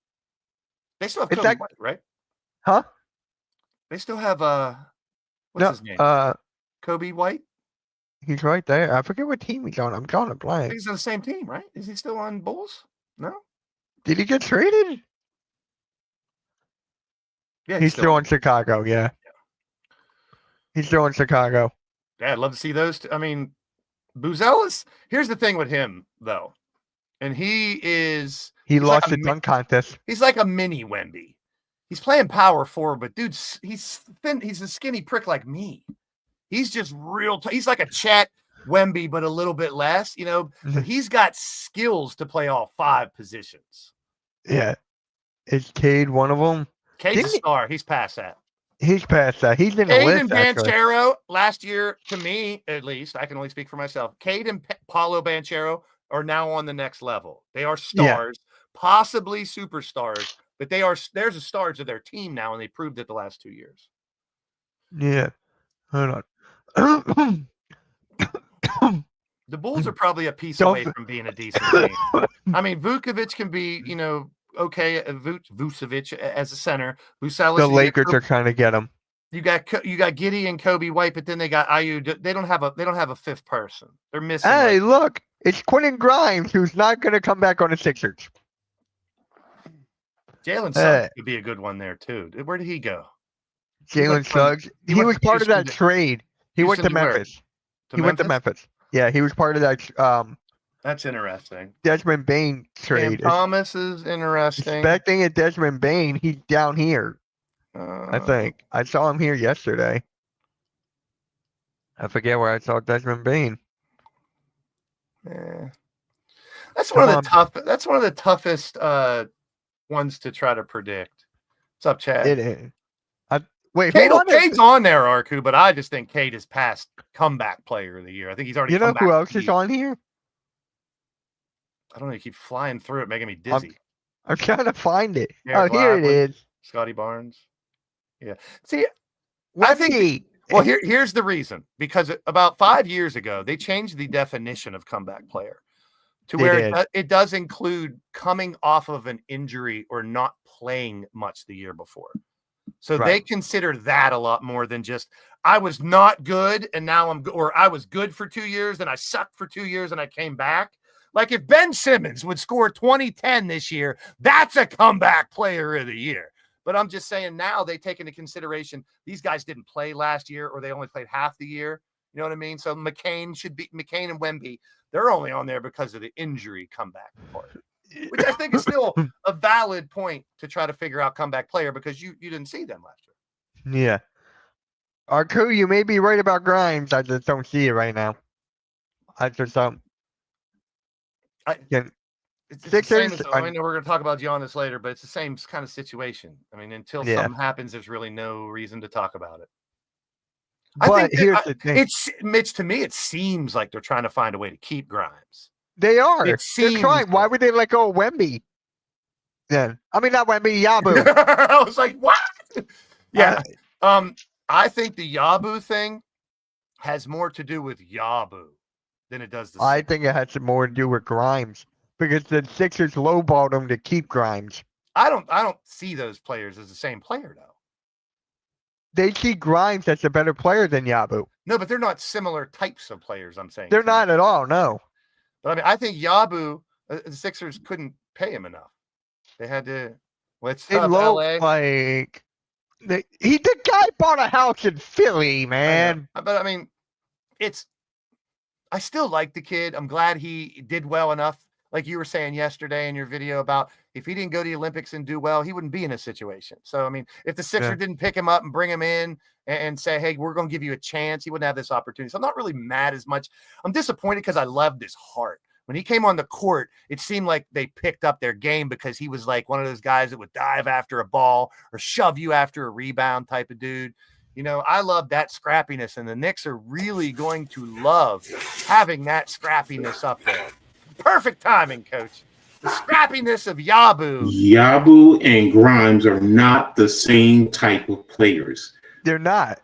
[SPEAKER 3] They still have
[SPEAKER 2] It's
[SPEAKER 3] Kobe
[SPEAKER 2] not-
[SPEAKER 3] White, right?
[SPEAKER 2] Huh?
[SPEAKER 3] They still have what's
[SPEAKER 2] No.
[SPEAKER 3] his name? Kobe White.
[SPEAKER 2] He's right there. I forget what team he's on. I'm drawing a
[SPEAKER 3] I think
[SPEAKER 2] blank.
[SPEAKER 3] he's on the same team, right? Is he still on Bulls? No.
[SPEAKER 2] Did he get traded?
[SPEAKER 3] Yeah,
[SPEAKER 2] He's still in Chicago. Yeah. He's still in Chicago.
[SPEAKER 3] Yeah, I'd love to see those. I mean, Buzelis. Here's the thing with him, though, and he
[SPEAKER 2] He lost
[SPEAKER 3] like
[SPEAKER 2] the dunk contest.
[SPEAKER 3] he's like a mini Wemby. He's playing power forward, but dude, he's thin. He's a skinny prick like me. He's just real. He's like a Chet Wemby, but a little bit less, you know. But he's got skills to play all 5 positions.
[SPEAKER 2] Yeah. Is Cade one of them?
[SPEAKER 3] Cade's a
[SPEAKER 2] Didn't he-
[SPEAKER 3] star. He's past that.
[SPEAKER 2] He's past that. He's in the
[SPEAKER 3] Cade
[SPEAKER 2] list.
[SPEAKER 3] and
[SPEAKER 2] Actually.
[SPEAKER 3] Banchero last year, to me at least, I can only speak for myself. Cade and Paulo Banchero are now on the next level. They are stars, possibly superstars, but there's a stars of their team now, and they proved it the last 2 years.
[SPEAKER 2] Yeah. Hold on.
[SPEAKER 3] The Bulls are probably a piece
[SPEAKER 2] Don't-
[SPEAKER 3] away from being a decent team. I mean, Vukovic can be, okay, Vucevic as a center. Buzelis,
[SPEAKER 2] The Lakers are trying to get him.
[SPEAKER 3] You got Giddey and Kobe White, but then they got Ayu. They don't have a fifth person. They're missing.
[SPEAKER 2] Hey, look, it's Quentin Grimes who's not going to come back on the Sixers.
[SPEAKER 3] Jalen
[SPEAKER 2] Hey.
[SPEAKER 3] Suggs could be a good one there too. Where did he go?
[SPEAKER 2] Jalen
[SPEAKER 3] went from-
[SPEAKER 2] Suggs.
[SPEAKER 3] he
[SPEAKER 2] He
[SPEAKER 3] went
[SPEAKER 2] was
[SPEAKER 3] from
[SPEAKER 2] part of
[SPEAKER 3] Houston
[SPEAKER 2] that
[SPEAKER 3] to-
[SPEAKER 2] trade. He went to
[SPEAKER 3] Houston to where?
[SPEAKER 2] Memphis. He went to Memphis. Yeah, he was part of that
[SPEAKER 3] That's interesting.
[SPEAKER 2] Desmond Bain
[SPEAKER 3] Cam
[SPEAKER 2] trade.
[SPEAKER 3] Thomas is interesting.
[SPEAKER 2] Expecting a Desmond Bain, he's down here. I
[SPEAKER 3] Uh,
[SPEAKER 2] think I saw him here yesterday. I forget where I saw Desmond Bain.
[SPEAKER 3] yeah. That's one of the
[SPEAKER 2] Come
[SPEAKER 3] That's one of the toughest ones to try to predict. What's up, Chad?
[SPEAKER 2] It is. Wait,
[SPEAKER 3] Cade,
[SPEAKER 2] who won it?
[SPEAKER 3] Cade's on there, Arku, but I just think Cade is past comeback player of the year. I think he's already.
[SPEAKER 2] You know
[SPEAKER 3] come
[SPEAKER 2] who
[SPEAKER 3] back
[SPEAKER 2] else
[SPEAKER 3] to
[SPEAKER 2] is
[SPEAKER 3] the-
[SPEAKER 2] on here?
[SPEAKER 3] I don't know. You keep flying through it, making me dizzy.
[SPEAKER 2] I'm trying to find it.
[SPEAKER 3] Garrett
[SPEAKER 2] Oh, here it
[SPEAKER 3] Laughlin.
[SPEAKER 2] is.
[SPEAKER 3] Scotty Barnes. Yeah. See, I think.
[SPEAKER 2] Wemby.
[SPEAKER 3] Well, here's the reason. Because about 5 years ago, they changed the definition of comeback player to
[SPEAKER 2] They
[SPEAKER 3] where
[SPEAKER 2] did.
[SPEAKER 3] it does include coming off of an injury or not playing much the year before. So they
[SPEAKER 2] Right.
[SPEAKER 3] consider that a lot more than just I was not good and now I'm good, or I was good for 2 years and I sucked for 2 years and I came back. Like if Ben Simmons would score 20-10 this year, that's a comeback player of the year. But I'm just saying now they take into consideration these guys didn't play last year or they only played half the year. You know what I mean? So McCain and Wemby, they're only on there because of the injury comeback part, which I think is still a valid point to try to figure out comeback player because you didn't see them last year.
[SPEAKER 2] Yeah. Arku, you may be right about Grimes. I just don't see it right now. I just don't.
[SPEAKER 3] It's the same
[SPEAKER 2] Sixers,
[SPEAKER 3] as, I know we're going to talk about Giannis later, but it's the same kind of situation. I mean, until
[SPEAKER 2] Yeah.
[SPEAKER 3] something happens, there's really no reason to talk about it.
[SPEAKER 2] But here's the thing.
[SPEAKER 3] It's Mitch. To me, it seems like they're trying to find a way to keep Grimes.
[SPEAKER 2] They are.
[SPEAKER 3] it
[SPEAKER 2] They're
[SPEAKER 3] seems
[SPEAKER 2] trying. Why
[SPEAKER 3] like-
[SPEAKER 2] would they let go of Wemby? Then I mean, not Wemby, Yabu.
[SPEAKER 3] I was like, what? Yeah. I think the Yabu thing has more to do with Yabu than it does the.
[SPEAKER 2] I think it has some more to do with Grimes because the Sixers lowballed him to keep Grimes.
[SPEAKER 3] I don't see those players as the same player though.
[SPEAKER 2] They see Grimes as a better player than Yabu.
[SPEAKER 3] No, but they're not similar types of players. I'm saying
[SPEAKER 2] They're
[SPEAKER 3] to you.
[SPEAKER 2] not at all. No.
[SPEAKER 3] But I mean, I think Yabu, the Sixers couldn't pay him enough. They had to. What's
[SPEAKER 2] They
[SPEAKER 3] up,
[SPEAKER 2] low
[SPEAKER 3] LA?
[SPEAKER 2] like the guy bought a house in Philly,
[SPEAKER 3] I know.
[SPEAKER 2] man.
[SPEAKER 3] But I mean, I still like the kid. I'm glad he did well enough. Like you were saying yesterday in your video about if he didn't go to the Olympics and do well, he wouldn't be in a situation. So, I mean, if the Sixers
[SPEAKER 2] Yeah.
[SPEAKER 3] didn't pick him up and bring him in and say, hey, we're going to give you a chance, he wouldn't have this opportunity. So I'm not really mad as much. I'm disappointed because I loved his heart. When he came on the court, it seemed like they picked up their game because he was like one of those guys that would dive after a ball or shove you after a rebound type of dude. I love that scrappiness, and the Knicks are really going to love having that scrappiness up there. Perfect timing, Coach. The scrappiness of Yabu.
[SPEAKER 4] Yabu and Grimes are not the same type of players.
[SPEAKER 2] They're not.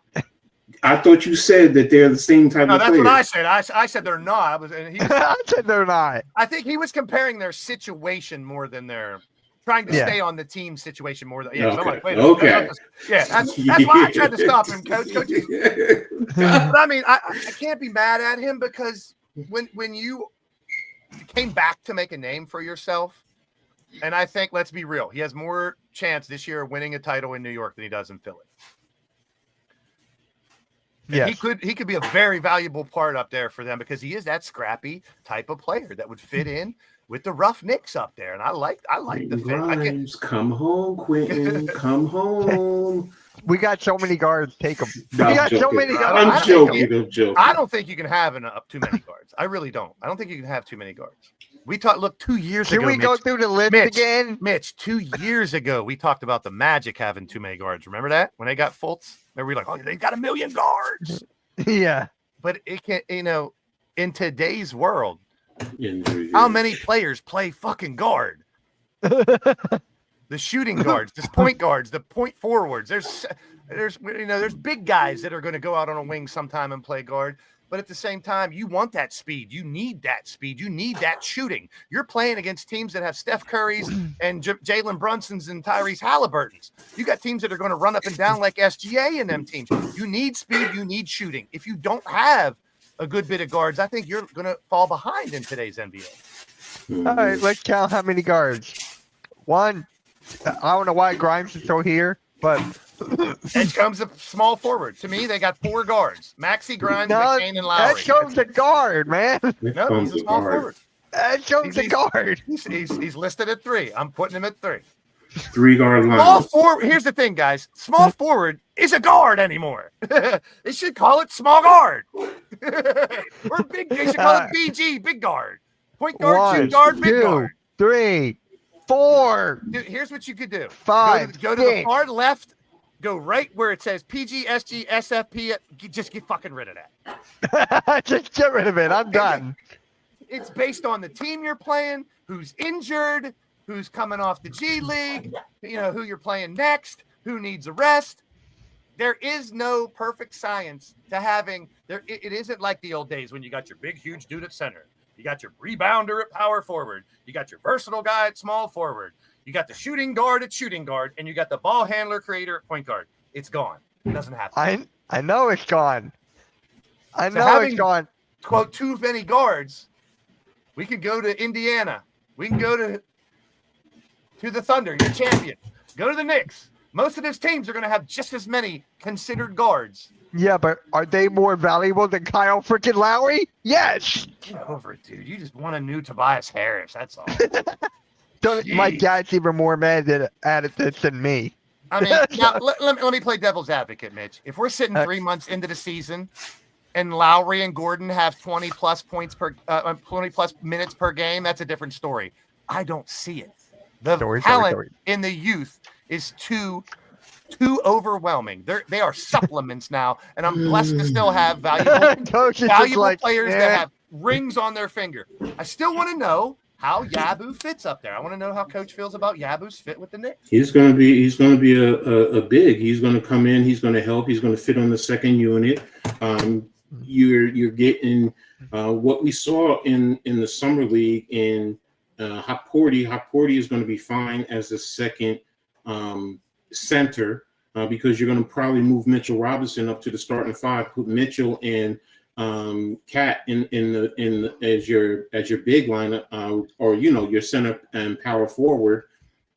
[SPEAKER 4] I thought you said that they're the same type
[SPEAKER 3] No,
[SPEAKER 4] of
[SPEAKER 3] that's
[SPEAKER 4] players.
[SPEAKER 3] what I said. I said they're not.
[SPEAKER 2] I said they're not.
[SPEAKER 3] I think he was comparing their situation more than their trying to stay on the team situation more than
[SPEAKER 4] Okay.
[SPEAKER 3] That's why I tried to stop him, Coach. But I mean, I can't be mad at him because when you came back to make a name for yourself, and I think, let's be real, he has more chance this year of winning a title in New York than he does in Philly. Yeah, he could be a very valuable part up there for them because he is that scrappy type of player that would fit in with the rough Knicks up there, and I like the fit.
[SPEAKER 4] Grimes, come home, Quentin. Come home.
[SPEAKER 2] We got so many guards. Take them.
[SPEAKER 4] No,
[SPEAKER 2] We got so
[SPEAKER 4] joking.
[SPEAKER 2] many guards.
[SPEAKER 4] I'm joking.
[SPEAKER 3] I don't think you can have too many guards. I really don't. I don't think you can have too many guards. We talked. Look, 2 years ago.
[SPEAKER 2] Can we go through the list again?
[SPEAKER 3] Mitch, 2 years ago, we talked about the Magic having too many guards. Remember that when they got Fultz? Remember, we were like, oh, they got 1 million guards.
[SPEAKER 2] Yeah,
[SPEAKER 3] but it can't. In today's world, how many players play fucking guard? The shooting guards, the point guards, the point forwards. There's big guys that are going to go out on a wing sometime and play guard. But at the same time, you want that speed. You need that speed. You need that shooting. You're playing against teams that have Steph Curry's and Jalen Brunson's and Tyrese Halliburton's. You got teams that are going to run up and down like SGA in them teams. You need speed. You need shooting. If you don't have a good bit of guards, I think you're going to fall behind in today's NBA.
[SPEAKER 2] All right, let's count how many guards. One, I don't know why Grimes is still here, but
[SPEAKER 3] Edge comes a small forward. To me, they got 4 guards: Maxey, Grimes, McCain, and Lowry.
[SPEAKER 2] That shows a guard, man.
[SPEAKER 3] No, he's a small forward.
[SPEAKER 2] That shows a guard.
[SPEAKER 3] He's listed at 3. I'm putting him at 3.
[SPEAKER 4] 3-guard line.
[SPEAKER 3] Small forward. Here's the thing, guys. Small forward is a guard anymore. They should call it small guard. Or big. They should call it BG, big guard. Point guard, shoot guard, big guard.
[SPEAKER 2] 3, 4.
[SPEAKER 3] Dude, here's what you could do.
[SPEAKER 2] 5.
[SPEAKER 3] Go to the far left. Go right where it says PG, SG, SFP. Just get fucking rid of that.
[SPEAKER 2] Just get rid of it. I'm done.
[SPEAKER 3] It's based on the team you're playing, who's injured, who's coming off the G League, who you're playing next, who needs a rest. There is no perfect science to having there. It isn't like the old days when you got your big, huge dude at center. You got your rebounder at power forward. You got your versatile guy at small forward. You got the shooting guard at shooting guard, and you got the ball handler creator at point guard. It's gone. It doesn't happen.
[SPEAKER 2] I know it's gone. It's gone.
[SPEAKER 3] Quote, too many guards. We could go to Indiana. We can go to the Thunder, your champion. Go to the Knicks. Most of those teams are going to have just as many considered guards.
[SPEAKER 2] Yeah, but are they more valuable than Kyle freaking Lowry? Yes.
[SPEAKER 3] Get over it, dude. You just want a new Tobias Harris. That's all.
[SPEAKER 2] My dad's even more mad at this than me.
[SPEAKER 3] I mean, now, let me play devil's advocate, Mitch. If we're sitting 3 months into the season and Lowry and Gordon have 20 plus minutes per game, that's a different story. I don't see it. The talent in the youth is too overwhelming. They are supplements now, and I'm blessed to still have valuable players that have rings on their finger. I still want to know how Yabu fits up there. I want to know how Coach feels about Yabu's fit with the Knicks.
[SPEAKER 4] He's going to be a big. He's going to come in. He's going to help. He's going to fit on the second unit. You're getting what we saw in the summer league in Hotporty. Hotporty is going to be fine as the second center because you're going to probably move Mitchell Robinson up to the starting 5. Put Mitchell and Cat in as your big lineup, or your center and power forward,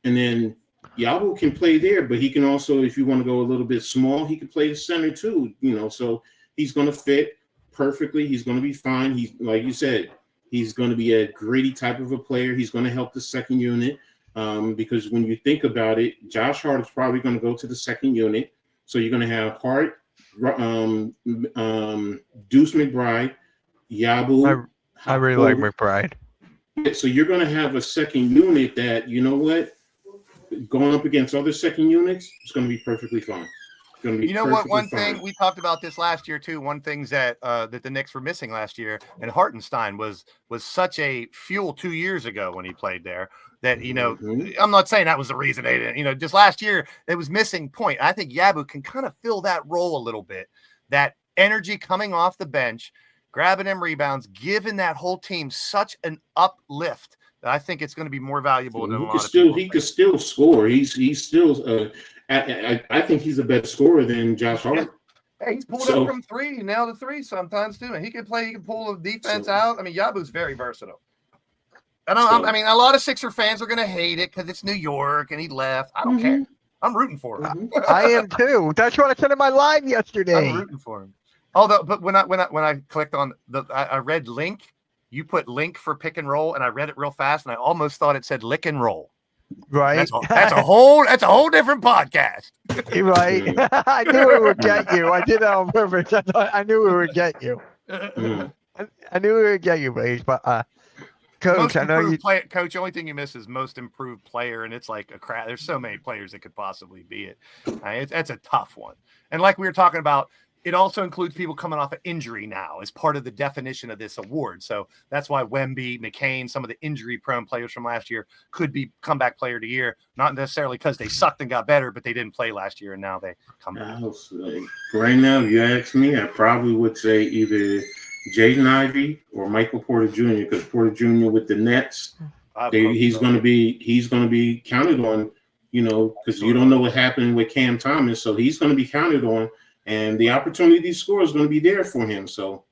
[SPEAKER 4] and then Yabu can play there, but he can also, if you want to go a little bit small, he can play the center too. So he's going to fit perfectly. He's going to be fine. He's, like you said, he's going to be a gritty type of a player. He's going to help the second unit because when you think about it, Josh Hart is probably going to go to the second unit. So you're going to have Hart, Deuce McBride, Yabu.
[SPEAKER 2] I really like McBride.
[SPEAKER 4] So you're going to have a second unit that, going up against other second units, it's going to be perfectly fine. Going to be
[SPEAKER 3] You know what?
[SPEAKER 4] perfectly
[SPEAKER 3] One
[SPEAKER 4] fine.
[SPEAKER 3] thing we talked about this last year too. One things that that the Knicks were missing last year, and Hartenstein was such a fuel 2 years ago when he played there. That
[SPEAKER 4] Mhm.
[SPEAKER 3] I'm not saying that was the reason they didn't. Just last year it was missing point. I think Yabu can kind of fill that role a little bit. That energy coming off the bench, grabbing them rebounds, giving that whole team such an uplift that I think it's going to be more valuable than a lot of people.
[SPEAKER 4] He could still score. He's still. I think he's a better scorer than Josh Hart.
[SPEAKER 3] Hey, he's pulled
[SPEAKER 4] So-
[SPEAKER 3] up from three. He nailed a three sometimes too. And he can play. He can pull the defense
[SPEAKER 4] So-
[SPEAKER 3] out. I mean, Yabu's very versatile. And
[SPEAKER 4] So-
[SPEAKER 3] I mean, a lot of Sixer fans are going to hate it because it's New York and he left. I don't care. I'm rooting for him.
[SPEAKER 4] Mhm.
[SPEAKER 2] I am too. That's what I said in my live yesterday.
[SPEAKER 3] I'm rooting for him. Although, but when I clicked on I read link. You put link for pick and roll, and I read it real fast, and I almost thought it said lick and roll.
[SPEAKER 2] Right?
[SPEAKER 3] That's a whole different podcast.
[SPEAKER 2] Right. I knew it would get you. I did that on purpose. I knew it would get you.
[SPEAKER 4] Mm.
[SPEAKER 2] I knew it would get you, Blaze. But Coach,
[SPEAKER 3] Most
[SPEAKER 2] I know you.
[SPEAKER 3] improved player, Coach. The only thing you miss is most improved player, and it's like a crap. There's so many players that could possibly be it. That's a tough one. And like we were talking about, it also includes people coming off an injury now as part of the definition of this award. So that's why Wemby, McCain, some of the injury-prone players from last year could be comeback player of the year, not necessarily because they sucked and got better, but they didn't play last year, and now they come back.
[SPEAKER 4] Right now, if you ask me, I probably would say either Jaden Ivey or Michael Porter Jr. because Porter Jr. with the Nets, he's going to be counted on, because you don't know what happened with Cam Thomas, so he's going to be counted on. And the opportunity to score is going to be there for him. So,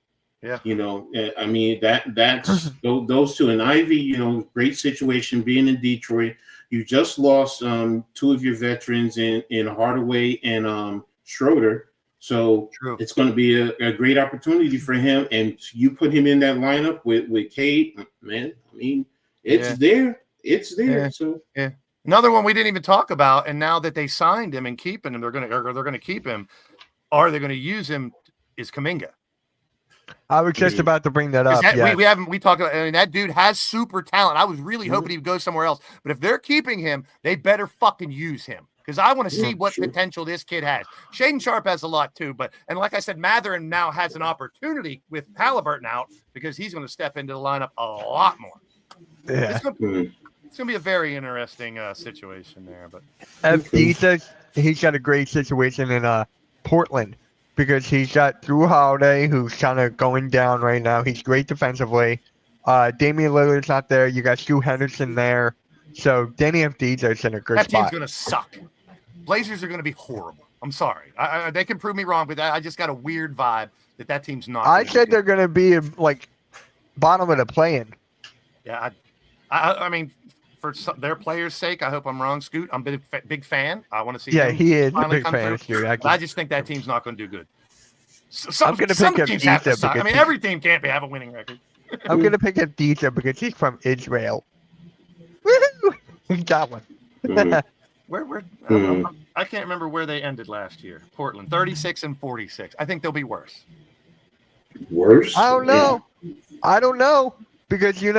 [SPEAKER 3] yeah,
[SPEAKER 4] I mean, that's those two. And Ivy, great situation being in Detroit. You just lost two of your veterans in Hardaway and Schroeder. So
[SPEAKER 3] True.
[SPEAKER 4] It's going to be a great opportunity for him. And you put him in that lineup with Cade, man, I mean, it's there. It's there.
[SPEAKER 3] Yeah.
[SPEAKER 4] So
[SPEAKER 3] yeah. Another one we didn't even talk about, and now that they signed him and keeping him, they're going to keep him. Are they going to use him? Is Kuminga?
[SPEAKER 2] I was just about to bring that up.
[SPEAKER 3] We talked about. I mean, that dude has super talent. I was really hoping he would go somewhere else. But if they're keeping him, they better fucking use him because I want to see what potential this kid has. Shaden Sharp has a lot too, and like I said, Matherin now has an opportunity with Halliburton out because he's going to step into the lineup a lot more.
[SPEAKER 2] Yeah.
[SPEAKER 3] It's going to be a very interesting situation there. But
[SPEAKER 2] he's got a great situation in Portland because he's got Drew Holiday, who's kind of going down right now. He's great defensively. Damian Lillard's not there. You got Stu Henderson there. So Danny Avdija's in a good
[SPEAKER 3] that
[SPEAKER 2] spot.
[SPEAKER 3] team's going to suck. Blazers are going to be horrible. I'm sorry. They can prove me wrong, but I just got a weird vibe that team's not.
[SPEAKER 2] I said they're going to be like bottom of the play-in.
[SPEAKER 3] Yeah, I mean, for their players' sake, I hope I'm wrong, Scoot. I'm a big fan. I want to see.
[SPEAKER 2] Yeah, he is a
[SPEAKER 3] finally
[SPEAKER 2] big
[SPEAKER 3] come
[SPEAKER 2] fan.
[SPEAKER 3] through.
[SPEAKER 2] Scoot.
[SPEAKER 3] I just think that team's not going to do good.
[SPEAKER 2] I'm going to pick up
[SPEAKER 3] teams have to
[SPEAKER 2] Avdija
[SPEAKER 3] suck. I
[SPEAKER 2] because
[SPEAKER 3] mean, every team can't have a winning record.
[SPEAKER 2] I'm going to pick up Avdija because he's from Israel. Woohoo! He got one.
[SPEAKER 3] Where I can't remember where they ended last year. Portland, 36-46. I think they'll be worse.
[SPEAKER 4] Worse?
[SPEAKER 2] I don't know. I don't know because Dame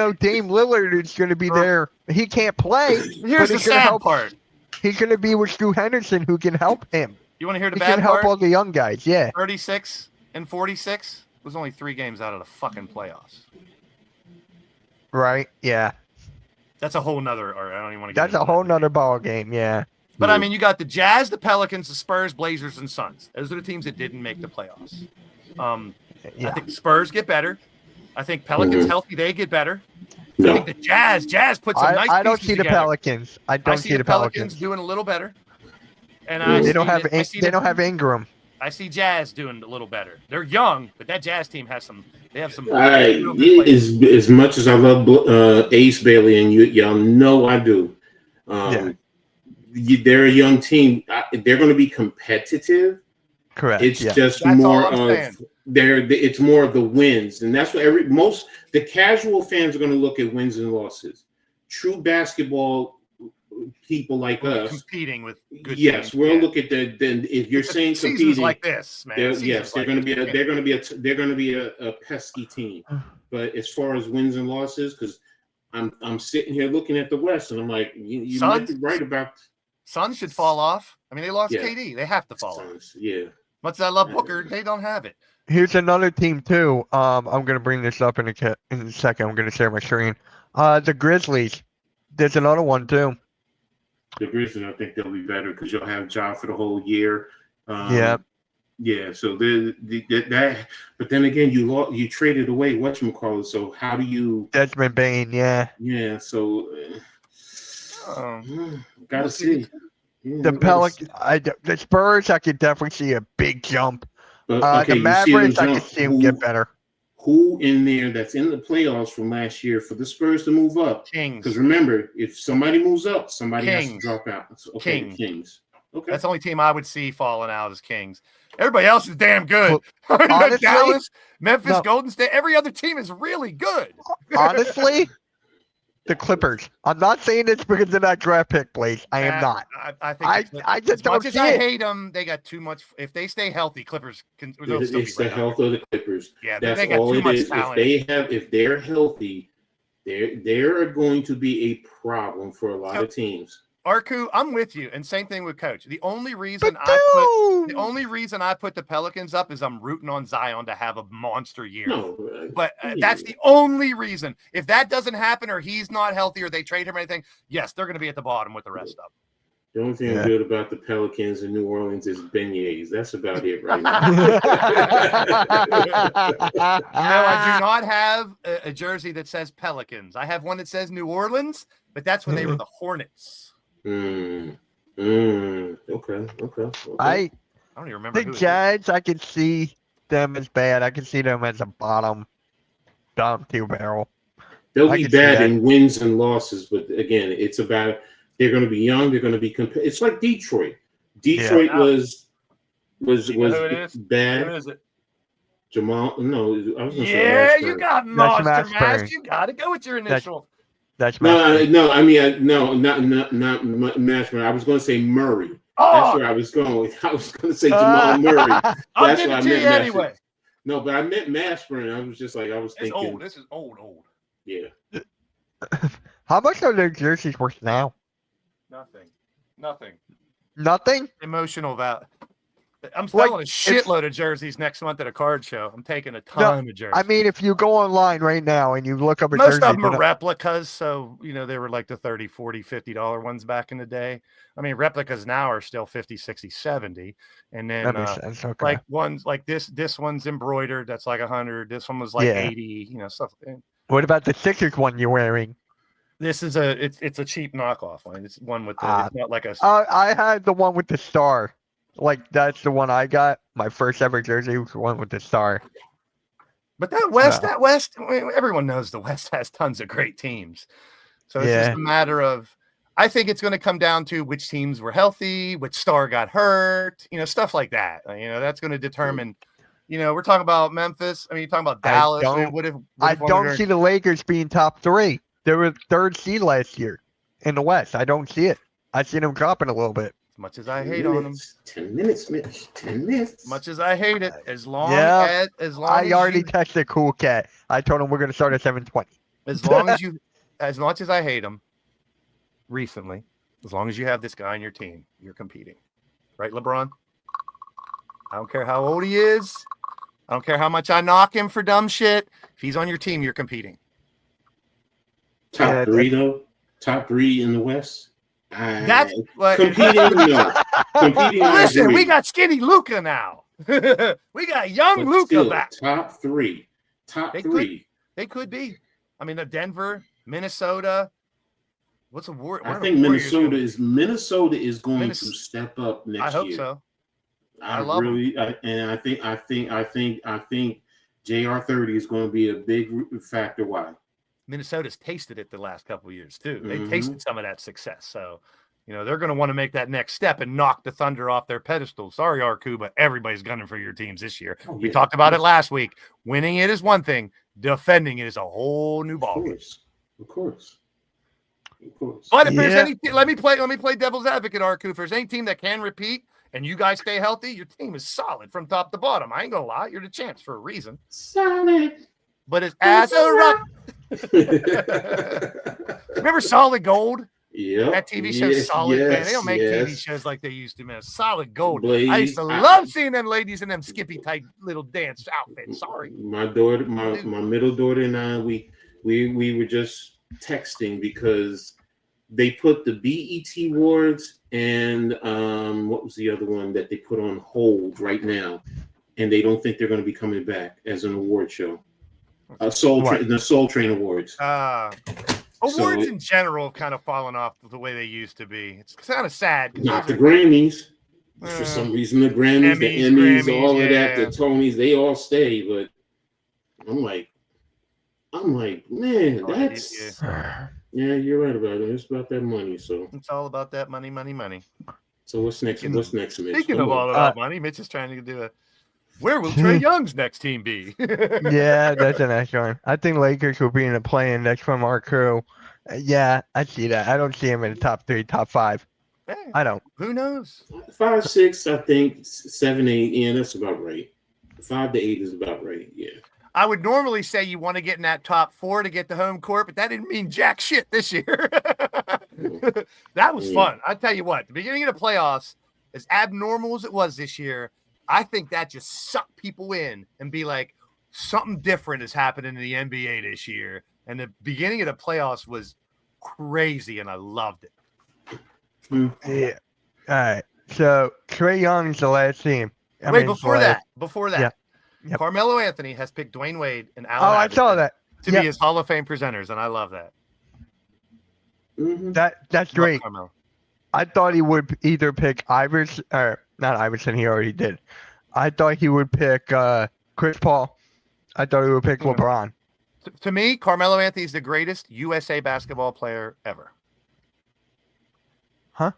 [SPEAKER 2] Lillard is going to be there. He can't play.
[SPEAKER 3] Here's the sad part.
[SPEAKER 2] He's going to be with Stu Henderson, who can help him.
[SPEAKER 3] You want to hear the
[SPEAKER 2] He
[SPEAKER 3] bad
[SPEAKER 2] can help
[SPEAKER 3] part?
[SPEAKER 2] all the young guys. Yeah.
[SPEAKER 3] 36-46 was only 3 games out of the fucking playoffs.
[SPEAKER 2] Right. Yeah.
[SPEAKER 3] That's a whole nother. Or I don't even want to.
[SPEAKER 2] That's a whole nother ball game. Yeah.
[SPEAKER 3] But I mean, you got the Jazz, the Pelicans, the Spurs, Blazers, and Suns. Those are the teams that didn't make the playoffs.
[SPEAKER 2] Yeah.
[SPEAKER 3] I think Spurs get better. I think Pelicans healthy, they get better. I
[SPEAKER 4] No.
[SPEAKER 3] think the Jazz puts some nice.
[SPEAKER 2] I don't
[SPEAKER 3] pieces
[SPEAKER 2] see the
[SPEAKER 3] together.
[SPEAKER 2] Pelicans. I don't see the Pelicans.
[SPEAKER 3] doing a little better. And
[SPEAKER 2] They don't have Ingram.
[SPEAKER 3] I see Jazz doing a little better. They're young, but that Jazz team has some. They have some.
[SPEAKER 4] As much as I love Ace Bailey and y'all know I do. They're a young team. They're going to be competitive.
[SPEAKER 2] Correct.
[SPEAKER 4] It's just
[SPEAKER 3] That's
[SPEAKER 4] more
[SPEAKER 3] all I'm
[SPEAKER 4] of
[SPEAKER 3] saying.
[SPEAKER 4] it's more of the wins, and that's what the casual fans are going to look at wins and losses. True basketball people like us
[SPEAKER 3] competing with good
[SPEAKER 4] yes,
[SPEAKER 3] teams.
[SPEAKER 4] we'll look at if you're saying
[SPEAKER 3] seasons
[SPEAKER 4] competing
[SPEAKER 3] like this, man.
[SPEAKER 4] they're going to be a pesky team. But as far as wins and losses, because I'm sitting here looking at the West, and I'm like, you might be right about.
[SPEAKER 3] Suns should fall off. I mean, they lost
[SPEAKER 4] Yeah.
[SPEAKER 3] KD. They have to follow.
[SPEAKER 4] Yeah.
[SPEAKER 3] Much as I love Booker, they don't have it.
[SPEAKER 2] Here's another team too. I'm gonna bring this up in a second. I'm gonna share my screen. The Grizzlies. There's another one too.
[SPEAKER 4] The Grizzlies, I think they'll be better because you'll have Ja for the whole year.
[SPEAKER 2] Yeah.
[SPEAKER 4] Yeah. So that, but then again, you traded away whatchamacallit. So how do you?
[SPEAKER 2] Desmond Bain. Yeah.
[SPEAKER 4] Yeah. So gotta
[SPEAKER 3] We'll
[SPEAKER 4] see.
[SPEAKER 3] see.
[SPEAKER 4] Yeah,
[SPEAKER 2] The
[SPEAKER 4] gotta see.
[SPEAKER 2] the Spurs, I could definitely see a big jump.
[SPEAKER 4] But,
[SPEAKER 2] The
[SPEAKER 4] okay, you see them
[SPEAKER 2] Mavericks, I
[SPEAKER 4] jump.
[SPEAKER 2] could see them get better.
[SPEAKER 4] Who in there that's in the playoffs from last year for the Spurs to move up?
[SPEAKER 3] Kings.
[SPEAKER 4] Because remember, if somebody moves up, somebody has to
[SPEAKER 3] Kings.
[SPEAKER 4] drop out. Okay,
[SPEAKER 3] Kings.
[SPEAKER 4] Kings. Okay.
[SPEAKER 3] That's the only team I would see falling out is Kings. Everybody else is damn good.
[SPEAKER 2] Honestly,
[SPEAKER 3] Dallas, Memphis,
[SPEAKER 2] no.
[SPEAKER 3] Golden State. Every other team is really good.
[SPEAKER 2] Honestly, the Clippers. I'm not saying it's because of that draft pick, Blaze. I am not.
[SPEAKER 3] I think
[SPEAKER 2] I just
[SPEAKER 3] as
[SPEAKER 2] don't
[SPEAKER 3] much as
[SPEAKER 2] see
[SPEAKER 3] I
[SPEAKER 2] it.
[SPEAKER 3] hate them, they got too much. If they stay healthy, Clippers can. They'll still be
[SPEAKER 4] It's the
[SPEAKER 3] right up
[SPEAKER 4] health
[SPEAKER 3] there.
[SPEAKER 4] of the Clippers.
[SPEAKER 3] Yeah,
[SPEAKER 4] That's
[SPEAKER 3] they got
[SPEAKER 4] all
[SPEAKER 3] too
[SPEAKER 4] it
[SPEAKER 3] much
[SPEAKER 4] is.
[SPEAKER 3] talent.
[SPEAKER 4] If they're healthy, they're going to be a problem for a lot of teams.
[SPEAKER 3] Arku, I'm with you, and same thing with Coach. The only reason
[SPEAKER 2] But
[SPEAKER 3] I put the Pelicans up is I'm rooting on Zion to have a monster year.
[SPEAKER 4] No,
[SPEAKER 3] But
[SPEAKER 4] yeah.
[SPEAKER 3] that's the only reason. If that doesn't happen, or he's not healthy, or they trade him or anything, yes, they're going to be at the bottom with the rest of them.
[SPEAKER 4] The only thing
[SPEAKER 2] Yeah.
[SPEAKER 4] good about the Pelicans in New Orleans is beignets. That's about it right now.
[SPEAKER 3] I do not have a jersey that says Pelicans. I have one that says New Orleans, but that's when they were the Hornets.
[SPEAKER 4] Okay.
[SPEAKER 3] I don't even remember
[SPEAKER 2] the
[SPEAKER 3] who it is.
[SPEAKER 2] Jazz, I can see them as bad. I can see them as a bottom tier barrel.
[SPEAKER 4] They'll
[SPEAKER 2] I
[SPEAKER 4] be
[SPEAKER 2] can see
[SPEAKER 4] bad
[SPEAKER 2] that.
[SPEAKER 4] in wins and losses, but again, it's about they're going to be young. They're going to be it's like Detroit. Detroit
[SPEAKER 3] Yeah.
[SPEAKER 4] was
[SPEAKER 3] You know who it is?
[SPEAKER 4] bad.
[SPEAKER 3] Who is it?
[SPEAKER 4] Jamal, no, I was going to say.
[SPEAKER 3] Yeah,
[SPEAKER 4] Max
[SPEAKER 3] you
[SPEAKER 4] Burns.
[SPEAKER 3] got Monster
[SPEAKER 2] Max
[SPEAKER 3] Mash.
[SPEAKER 2] Burns.
[SPEAKER 3] You got to go with your initial.
[SPEAKER 2] That's my
[SPEAKER 4] No, I mean, no, not Max Burns. I was going to say Murray. That's
[SPEAKER 3] Oh,
[SPEAKER 4] where I was going. I was going to say Jamal Murray.
[SPEAKER 3] I'll
[SPEAKER 4] That's
[SPEAKER 3] give
[SPEAKER 4] what
[SPEAKER 3] it
[SPEAKER 4] I
[SPEAKER 3] to you
[SPEAKER 4] meant. Max
[SPEAKER 3] anyway.
[SPEAKER 4] Burns. No, but I meant Mashburn. I was just like, I was
[SPEAKER 3] It's
[SPEAKER 4] thinking.
[SPEAKER 3] old. This is old.
[SPEAKER 4] Yeah.
[SPEAKER 2] How much are their jerseys worth now?
[SPEAKER 3] Nothing.
[SPEAKER 2] Nothing?
[SPEAKER 3] Emotional value. I'm
[SPEAKER 2] Like,
[SPEAKER 3] selling a shitload of jerseys next month at a card show. I'm taking a ton of jerseys.
[SPEAKER 2] I mean, if you go online right now and you look up a
[SPEAKER 3] most
[SPEAKER 2] jersey,
[SPEAKER 3] of them
[SPEAKER 2] they're
[SPEAKER 3] are
[SPEAKER 2] not-
[SPEAKER 3] replicas, so they were like the 30, 40, $50 ones back in the day. I mean, replicas now are still 50, 60, 70. And then
[SPEAKER 2] that makes sense. Okay.
[SPEAKER 3] like ones like this one's embroidered, that's like 100. This one was like
[SPEAKER 2] Yeah.
[SPEAKER 3] 80, stuff.
[SPEAKER 2] What about the Sixers one you're wearing?
[SPEAKER 3] This is it's a cheap knockoff one. It's one with the it's not like a
[SPEAKER 2] I had the one with the star. Like, that's the one I got. My first ever jersey was the one with the star.
[SPEAKER 3] But that West, I mean, everyone knows the West has tons of great teams. So it's just
[SPEAKER 2] Yeah.
[SPEAKER 3] a matter of, I think it's going to come down to which teams were healthy, which star got hurt, stuff like that. That's going to determine, we're talking about Memphis. I mean, you're talking about Dallas.
[SPEAKER 2] I don't see the Lakers being top 3. They were 3rd seed last year in the West. I don't see it. I see them dropping a little bit.
[SPEAKER 3] As much as I hate on them,
[SPEAKER 4] 10 minutes, Mitch. 10 minutes.
[SPEAKER 3] much as I hate it, as long
[SPEAKER 2] Yeah.
[SPEAKER 3] as long
[SPEAKER 2] I
[SPEAKER 3] as
[SPEAKER 2] already
[SPEAKER 3] you,
[SPEAKER 2] texted Cool Cat. I told him we're going to start at 7:20.
[SPEAKER 3] as long as you, as much as I hate them, recently, as long as you have this guy on your team, you're competing, right, LeBron? I don't care how old he is. I don't care how much I knock him for dumb shit. If he's on your team, you're competing.
[SPEAKER 4] Top 3, though. Top 3 in the West.
[SPEAKER 3] That's like
[SPEAKER 4] Competing, no. Competing, I
[SPEAKER 3] listen,
[SPEAKER 4] agree.
[SPEAKER 3] we got skinny Luca now. We got young
[SPEAKER 4] But
[SPEAKER 3] Luca
[SPEAKER 4] still,
[SPEAKER 3] back.
[SPEAKER 4] Top 3. Top
[SPEAKER 3] They
[SPEAKER 4] 3.
[SPEAKER 3] They could be. I mean, the Denver, Minnesota. What's a war?
[SPEAKER 4] I think Minnesota is going to step up next year.
[SPEAKER 3] I hope so. I love
[SPEAKER 4] I think JR30 is going to be a big factor. Why?
[SPEAKER 3] Minnesota's tasted it the last couple of years too. They
[SPEAKER 4] Mhm.
[SPEAKER 3] tasted some of that success. So, they're going to want to make that next step and knock the Thunder off their pedestal. Sorry, Arku, but everybody's gunning for your teams this year.
[SPEAKER 4] Oh,
[SPEAKER 3] We
[SPEAKER 4] yeah.
[SPEAKER 3] talked about it last week. Winning it is one thing. Defending it is a whole new
[SPEAKER 4] Of
[SPEAKER 3] ballgame.
[SPEAKER 4] course.
[SPEAKER 3] But if there's
[SPEAKER 2] Yeah.
[SPEAKER 3] any, let me play devil's advocate, Arku. If there's any team that can repeat and you guys stay healthy, your team is solid from top to bottom. I ain't gonna lie, you're the champs for a reason.
[SPEAKER 4] Solid.
[SPEAKER 3] But it's as a rock. Remember Solid Gold?
[SPEAKER 4] Yeah.
[SPEAKER 3] That TV show's solid, man. They don't make TV
[SPEAKER 4] yes.
[SPEAKER 3] shows like they used to, man. Solid gold.
[SPEAKER 4] Blaze,
[SPEAKER 3] I used to love seeing them ladies in them skippy type little dance outfits. Sorry.
[SPEAKER 4] My daughter, my middle daughter and I, we were just texting because they put the BET Awards and what was the other one that they put on hold right now, and they don't think they're going to be coming back as an award show. The Soul Train Awards.
[SPEAKER 3] Awards in general have kind of fallen off the way they used to be. It's kind of sad.
[SPEAKER 4] Not the Grammys. For some reason, the Grammys, the Emmys, all of that, the Tonys, they all stay. But I'm like, man, that's yeah, you're right about it. It's about that money. So
[SPEAKER 3] it's all about that money, money, money.
[SPEAKER 4] So what's next? What's next, Mitch?
[SPEAKER 3] Speaking of all about money, Mitch is trying to do a. Where will Trae Young's next team be?
[SPEAKER 2] Yeah, that's the next one. I think Lakers will be in the play-in next from our crew. Yeah, I see that. I don't see him in the top 3, top 5.
[SPEAKER 3] Hey,
[SPEAKER 2] I don't.
[SPEAKER 3] Who knows?
[SPEAKER 4] 5, 6, I think 7, 8. Yeah, that's about right. 5 to 8 is about right. Yeah.
[SPEAKER 3] I would normally say you want to get in that top 4 to get the home court, but that didn't mean jack shit this year. That was fun. I tell you what, the beginning of the playoffs, as abnormal as it was this year, I think that just sucked people in and be like, something different is happening in the NBA this year. And the beginning of the playoffs was crazy, and I loved it.
[SPEAKER 2] Yeah. All right. So Trae Young's the last team.
[SPEAKER 3] Before that,
[SPEAKER 2] Yeah. Yep.
[SPEAKER 3] Carmelo Anthony has picked Dwayne Wade and Allen
[SPEAKER 2] I
[SPEAKER 3] Iverson
[SPEAKER 2] saw that.
[SPEAKER 3] to be his Hall of Fame presenters, and I love that.
[SPEAKER 4] Mm-hmm.
[SPEAKER 2] That's great.
[SPEAKER 3] Carmelo.
[SPEAKER 2] I thought he would either pick Iverson or not Iverson. He already did. I thought he would pick Chris Paul. I thought he would pick LeBron.
[SPEAKER 3] To me, Carmelo Anthony is the greatest USA basketball player ever.
[SPEAKER 2] Huh?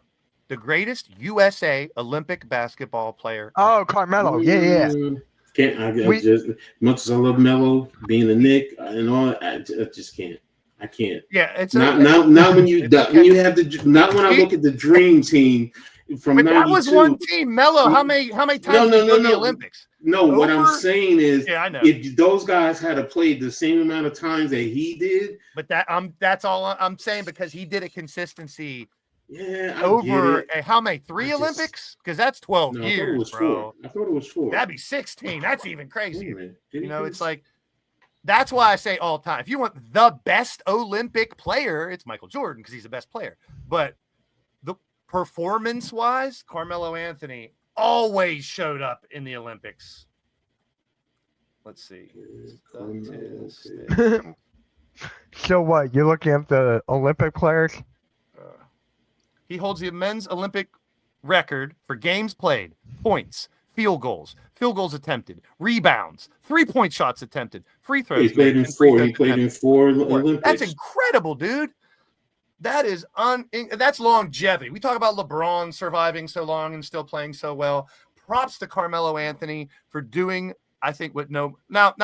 [SPEAKER 3] The greatest USA Olympic basketball player.
[SPEAKER 2] Oh, Carmelo. Yeah.
[SPEAKER 4] Can't I just much as I love Melo being a Knick and all, I just can't. I can't.
[SPEAKER 3] Yeah, it's
[SPEAKER 4] not when you have the not when I look at the Dream Team from
[SPEAKER 3] but
[SPEAKER 4] 92.
[SPEAKER 3] That was one team. Melo, how many times did he go to the Olympics?
[SPEAKER 4] No, what I'm saying is,
[SPEAKER 3] I know.
[SPEAKER 4] If those guys had played the same amount of times that he did,
[SPEAKER 3] but that's all I'm saying, because he did a consistency.
[SPEAKER 4] Yeah,
[SPEAKER 3] over how many? 3 Olympics? Because that's 12 years, bro.
[SPEAKER 4] I thought it was 4.
[SPEAKER 3] That'd be 16. That's even crazier. It's like, that's why I say all time. If you want the best Olympic player, it's Michael Jordan because he's the best player. But the performance-wise, Carmelo Anthony always showed up in the Olympics. Let's see.
[SPEAKER 2] So what? You're looking at the Olympic players?
[SPEAKER 3] He holds the men's Olympic record for games played, points, field goals attempted, rebounds, 3-point shots attempted, free throws.
[SPEAKER 4] He played in 4. He played in 4 Olympics.
[SPEAKER 3] That's incredible, dude. That is that's longevity. We talk about LeBron surviving so long and still playing so well. Props to Carmelo Anthony for doing, I think, now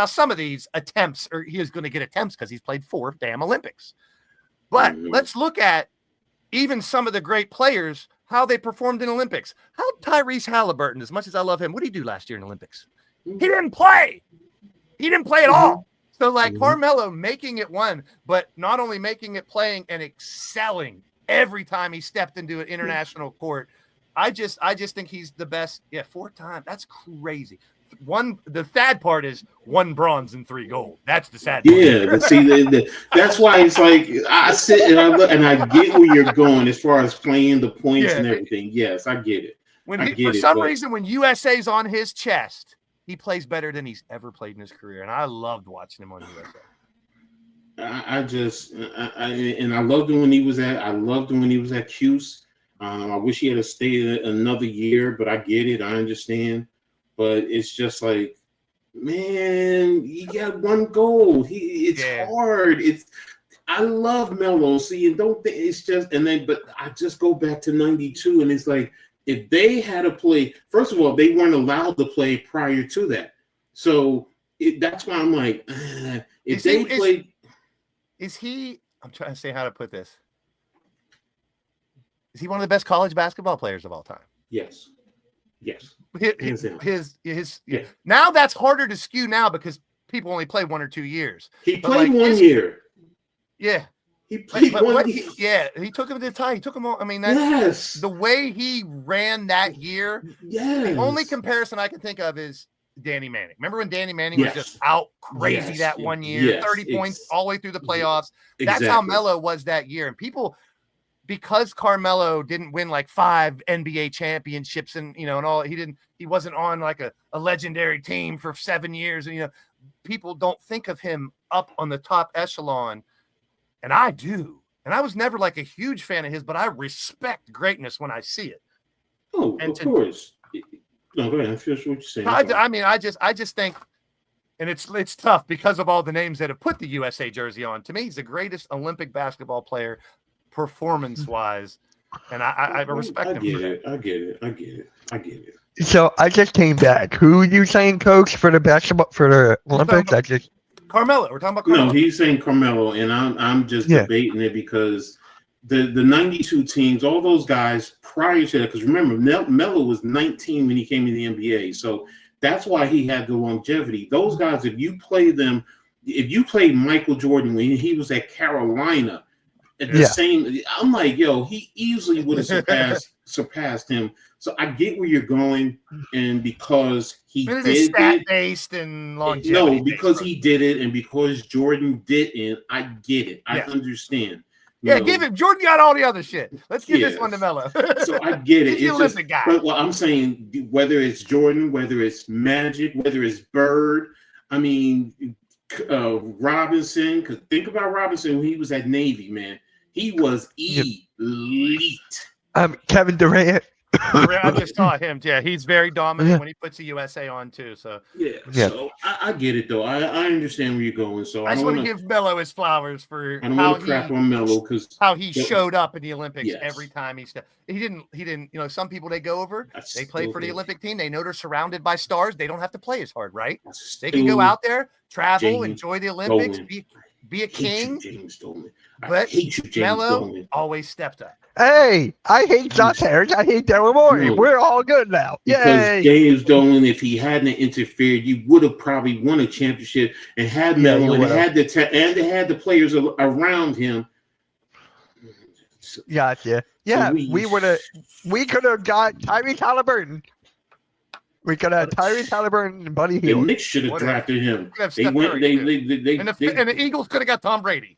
[SPEAKER 3] some of these attempts, or he is going to get attempts because he's played 4 damn Olympics. But let's look at even some of the great players, how they performed in Olympics. How Tyrese Halliburton, as much as I love him, what did he do last year in Olympics? He didn't play. He didn't play at all. So like Carmelo making it one, but not only making it, playing and excelling every time he stepped into an international court. I just think he's the best. Yeah, 4 times. That's crazy. The sad part is 1 bronze and 3 gold. That's the sad part.
[SPEAKER 4] Yeah, but see, that's why it's like I sit and I look and I get where you're going as far as playing the points and everything. Yes, I get it.
[SPEAKER 3] For some reason, when USA's on his chest, he plays better than he's ever played in his career, and I loved watching him on USA.
[SPEAKER 4] I loved him when he was at Cuse. I wish he had stayed another year, but I get it. I understand. But it's just like, man, he got 1 goal. It's hard. I love Melo. See, and don't think it's just but I just go back to 92, and it's like, if they had to play, first of all, they weren't allowed to play prior to that. So that's why I'm like, if they played.
[SPEAKER 3] Is he, I'm trying to say how to put this. Is he one of the best college basketball players of all time?
[SPEAKER 4] Yes.
[SPEAKER 3] Now that's harder to skew now because people only play 1 or 2 years.
[SPEAKER 4] He played 1 year.
[SPEAKER 3] Yeah.
[SPEAKER 4] He played one.
[SPEAKER 3] he took him to the tie. He took him on. I mean,
[SPEAKER 4] Yes.
[SPEAKER 3] the way he ran that year.
[SPEAKER 4] Yes.
[SPEAKER 3] The only comparison I can think of is Danny Manning. Remember when Danny Manning was just out crazy that one year, 30 points all the way through the playoffs. That's how Melo was that year. And people, because Carmelo didn't win like 5 NBA championships and, and all, he wasn't on like a legendary team for 7 years. And, people don't think of him up on the top echelon. And I do. And I was never like a huge fan of his, but I respect greatness when I see it.
[SPEAKER 4] Oh, of course. No, go ahead. Finish what you're saying.
[SPEAKER 3] I mean, I just think, and it's tough because of all the names that have put the USA jersey on. To me, he's the greatest Olympic basketball player, performance-wise, and I respect him.
[SPEAKER 4] I get it.
[SPEAKER 2] So I just came back. Who are you saying, Coach, for the basketball for the Olympics?
[SPEAKER 3] Carmelo. We're talking about Carmelo.
[SPEAKER 4] No, he's saying Carmelo, and I'm just debating it because the 92 teams, all those guys prior to that, because remember, Melo was 19 when he came in the NBA, so that's why he had the longevity. Those guys, if you play Michael Jordan when he was at Carolina, at the same, I'm like, yo, he easily would have surpassed him. So I get where you're going, and because he did it,
[SPEAKER 3] stat-based and longevity.
[SPEAKER 4] No, because he did it, and because Jordan didn't, I get it. I understand.
[SPEAKER 3] Give him. Jordan got all the other shit. Let's give this one to Melo.
[SPEAKER 4] So I get it.
[SPEAKER 3] He's the Olympic guy.
[SPEAKER 4] But what I'm saying, whether it's Jordan, whether it's Magic, whether it's Bird, I mean, Robinson. Because think about Robinson when he was at Navy, man. He was elite.
[SPEAKER 2] Kevin Durant.
[SPEAKER 3] I just saw him. Yeah, he's very dominant when he puts the USA on too. So
[SPEAKER 4] so I get it though. I understand where you're going. So
[SPEAKER 3] I just want to give Melo his flowers for
[SPEAKER 4] how he
[SPEAKER 3] showed up in the Olympics every time he stepped. He didn't. Some people they go over, they play for the Olympic team. They know they're surrounded by stars. They don't have to play as hard, right? They can go out there, travel, enjoy the Olympics, be a king.
[SPEAKER 4] James Dolan.
[SPEAKER 3] But Melo always stepped up.
[SPEAKER 2] Hey, I hate Josh Harris. I hate Daryl Morey.
[SPEAKER 4] No.
[SPEAKER 2] We're all good now.
[SPEAKER 4] Because James Dolan, if he hadn't interfered, you would have probably won a championship and had Melo and had the players around him.
[SPEAKER 2] Gotcha. Yeah, so we could have got Tyrese Halliburton. We could have Tyrese Halliburton and Buddy Hield.
[SPEAKER 4] The Knicks should have drafted him.
[SPEAKER 3] And the Eagles could have got Tom Brady.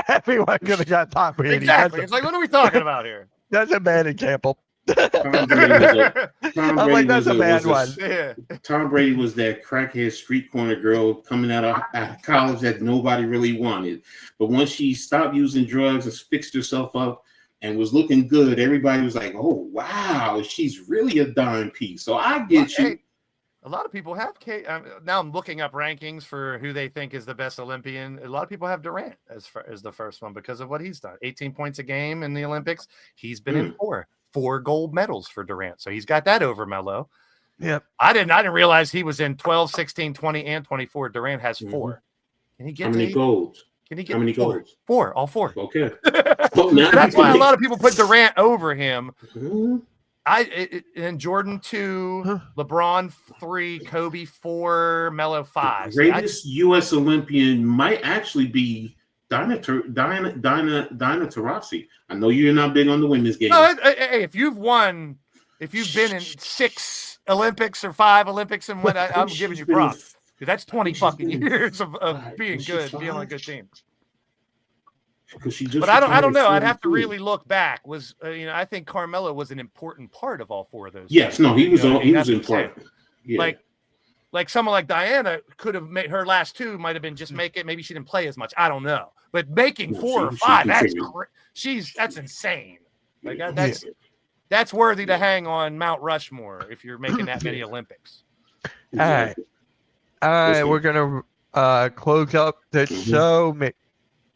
[SPEAKER 2] Everyone could have got Tom Brady.
[SPEAKER 3] Exactly. It's like, what are we talking about here?
[SPEAKER 2] That's a bad example.
[SPEAKER 4] That's a bad one. Tom Brady was that crackhead street corner girl coming out of college that nobody really wanted. But once she stopped using drugs and fixed herself up and was looking good, everybody was like, oh, wow, she's really a dime piece. So I get you.
[SPEAKER 3] A lot of people have now I'm looking up rankings for who they think is the best Olympian. A lot of people have Durant as the first one because of what he's done. 18 points a game in the Olympics. He's been in four gold medals for Durant. So he's got that over Melo.
[SPEAKER 2] Yep.
[SPEAKER 3] I didn't realize he was in 12, 16, 20, and 24. Durant has 4. Can he get
[SPEAKER 4] how many golds?
[SPEAKER 3] Can he get
[SPEAKER 4] how many golds?
[SPEAKER 3] 4, all 4.
[SPEAKER 4] Okay.
[SPEAKER 3] That's why a lot of people put Durant over him. And Jordan 2, LeBron 3, Kobe 4, Melo 5.
[SPEAKER 4] Greatest U.S. Olympian might actually be Dinah Taurasi. I know you're not big on the women's game.
[SPEAKER 3] No, hey, if you've been in 6 Olympics or 5 Olympics and what, I'm giving you props. That's 20 fucking years of being good, being on a good team. But I don't know. I'd have to really look back. I think Carmelo was an important part of all 4 of those.
[SPEAKER 4] Yes, no, he was important. Yeah.
[SPEAKER 3] Like someone like Diana could have made her last 2 might have been just make it. Maybe she didn't play as much. I don't know. But making 4 or 5, that's insane. Like that's worthy to hang on Mount Rushmore if you're making that many Olympics.
[SPEAKER 2] All right, we're gonna close up the show.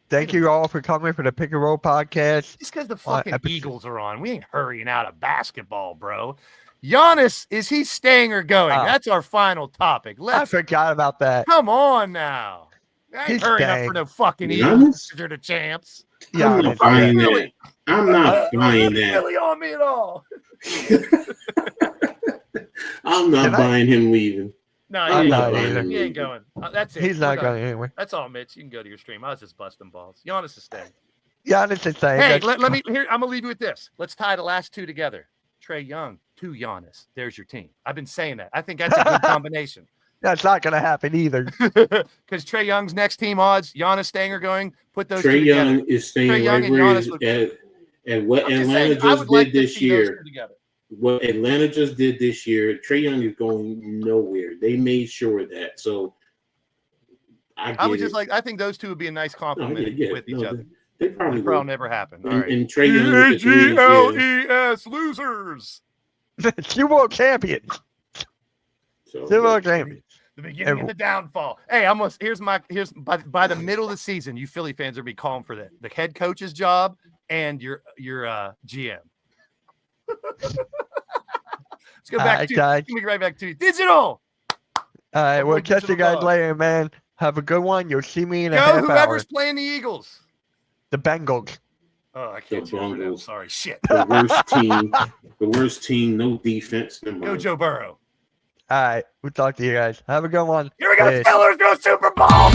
[SPEAKER 2] Thank you all for coming for the Pick and Roll podcast.
[SPEAKER 3] Just because the fucking Eagles are on, we ain't hurrying out of basketball, bro. Giannis, is he staying or going? That's our final topic.
[SPEAKER 2] I forgot about that.
[SPEAKER 3] Come on now. I ain't hurrying up for no fucking Eagles. They're the champs.
[SPEAKER 2] Yeah,
[SPEAKER 4] I'm not buying that. I'm not buying that.
[SPEAKER 3] Really on me at all.
[SPEAKER 4] I'm not buying him leaving.
[SPEAKER 3] No,
[SPEAKER 2] I'm
[SPEAKER 3] he
[SPEAKER 2] not
[SPEAKER 3] ain't
[SPEAKER 2] either.
[SPEAKER 3] going. He ain't going. That's it.
[SPEAKER 2] He's
[SPEAKER 3] We're
[SPEAKER 2] not
[SPEAKER 3] done.
[SPEAKER 2] going anywhere.
[SPEAKER 3] That's all, Mitch. You can go to your stream. I was just busting balls. Giannis is staying.
[SPEAKER 2] Giannis is saying.
[SPEAKER 3] Hey,
[SPEAKER 2] that's-
[SPEAKER 3] let me here. I'm gonna leave you with this. Let's tie the last two together. Trae Young to Giannis. There's your team. I've been saying that. I think that's a good combination.
[SPEAKER 2] That's not going to happen either.
[SPEAKER 3] Because Trae Young's next team odds, Giannis staying or going. Put those two
[SPEAKER 4] Trey
[SPEAKER 3] together.
[SPEAKER 4] Young is staying
[SPEAKER 3] Trae Young
[SPEAKER 4] right
[SPEAKER 3] and
[SPEAKER 4] where
[SPEAKER 3] Giannis
[SPEAKER 4] he's
[SPEAKER 3] look-
[SPEAKER 4] at what
[SPEAKER 3] I'm just
[SPEAKER 4] Atlanta
[SPEAKER 3] saying, I
[SPEAKER 4] just
[SPEAKER 3] would like
[SPEAKER 4] did
[SPEAKER 3] to
[SPEAKER 4] this
[SPEAKER 3] see those
[SPEAKER 4] year.
[SPEAKER 3] two together.
[SPEAKER 4] What Atlanta just did this year, Trey Young is going nowhere. They made sure of that. So
[SPEAKER 3] I would just like. I think those two would be a nice compliment with each other.
[SPEAKER 4] They probably
[SPEAKER 3] It'll
[SPEAKER 4] will.
[SPEAKER 3] never happen. All
[SPEAKER 4] And,
[SPEAKER 3] right.
[SPEAKER 4] and Trey Young with the threes, yeah.
[SPEAKER 3] EGLES losers.
[SPEAKER 2] Super Bowl champions.
[SPEAKER 4] So,
[SPEAKER 2] Super Bowl champions.
[SPEAKER 3] The beginning and the downfall. Hey, here's by the middle of the season, you Philly fans are be calling for the head coach's job and your GM. Let's go back
[SPEAKER 2] Alright,
[SPEAKER 3] to
[SPEAKER 2] guys.
[SPEAKER 3] let me get right back to digital.
[SPEAKER 2] All right, we'll
[SPEAKER 3] We'll get
[SPEAKER 2] catch
[SPEAKER 3] to
[SPEAKER 2] you
[SPEAKER 3] the
[SPEAKER 2] guys
[SPEAKER 3] dog.
[SPEAKER 2] later, man. Have a good one. You'll see me in a
[SPEAKER 3] Go
[SPEAKER 2] half
[SPEAKER 3] whoever's
[SPEAKER 2] hour.
[SPEAKER 3] playing the Eagles.
[SPEAKER 2] The Bengals.
[SPEAKER 3] Oh, I can't
[SPEAKER 4] The
[SPEAKER 3] cheer for them.
[SPEAKER 4] Bengals.
[SPEAKER 3] Sorry, shit.
[SPEAKER 4] the worst team, no defense. Never
[SPEAKER 3] Go
[SPEAKER 4] mind.
[SPEAKER 3] Joe Burrow.
[SPEAKER 2] All right, we'll talk to you guys. Have a good one.
[SPEAKER 3] Here we go,
[SPEAKER 2] Peace.
[SPEAKER 3] Steelers go Super Bowl.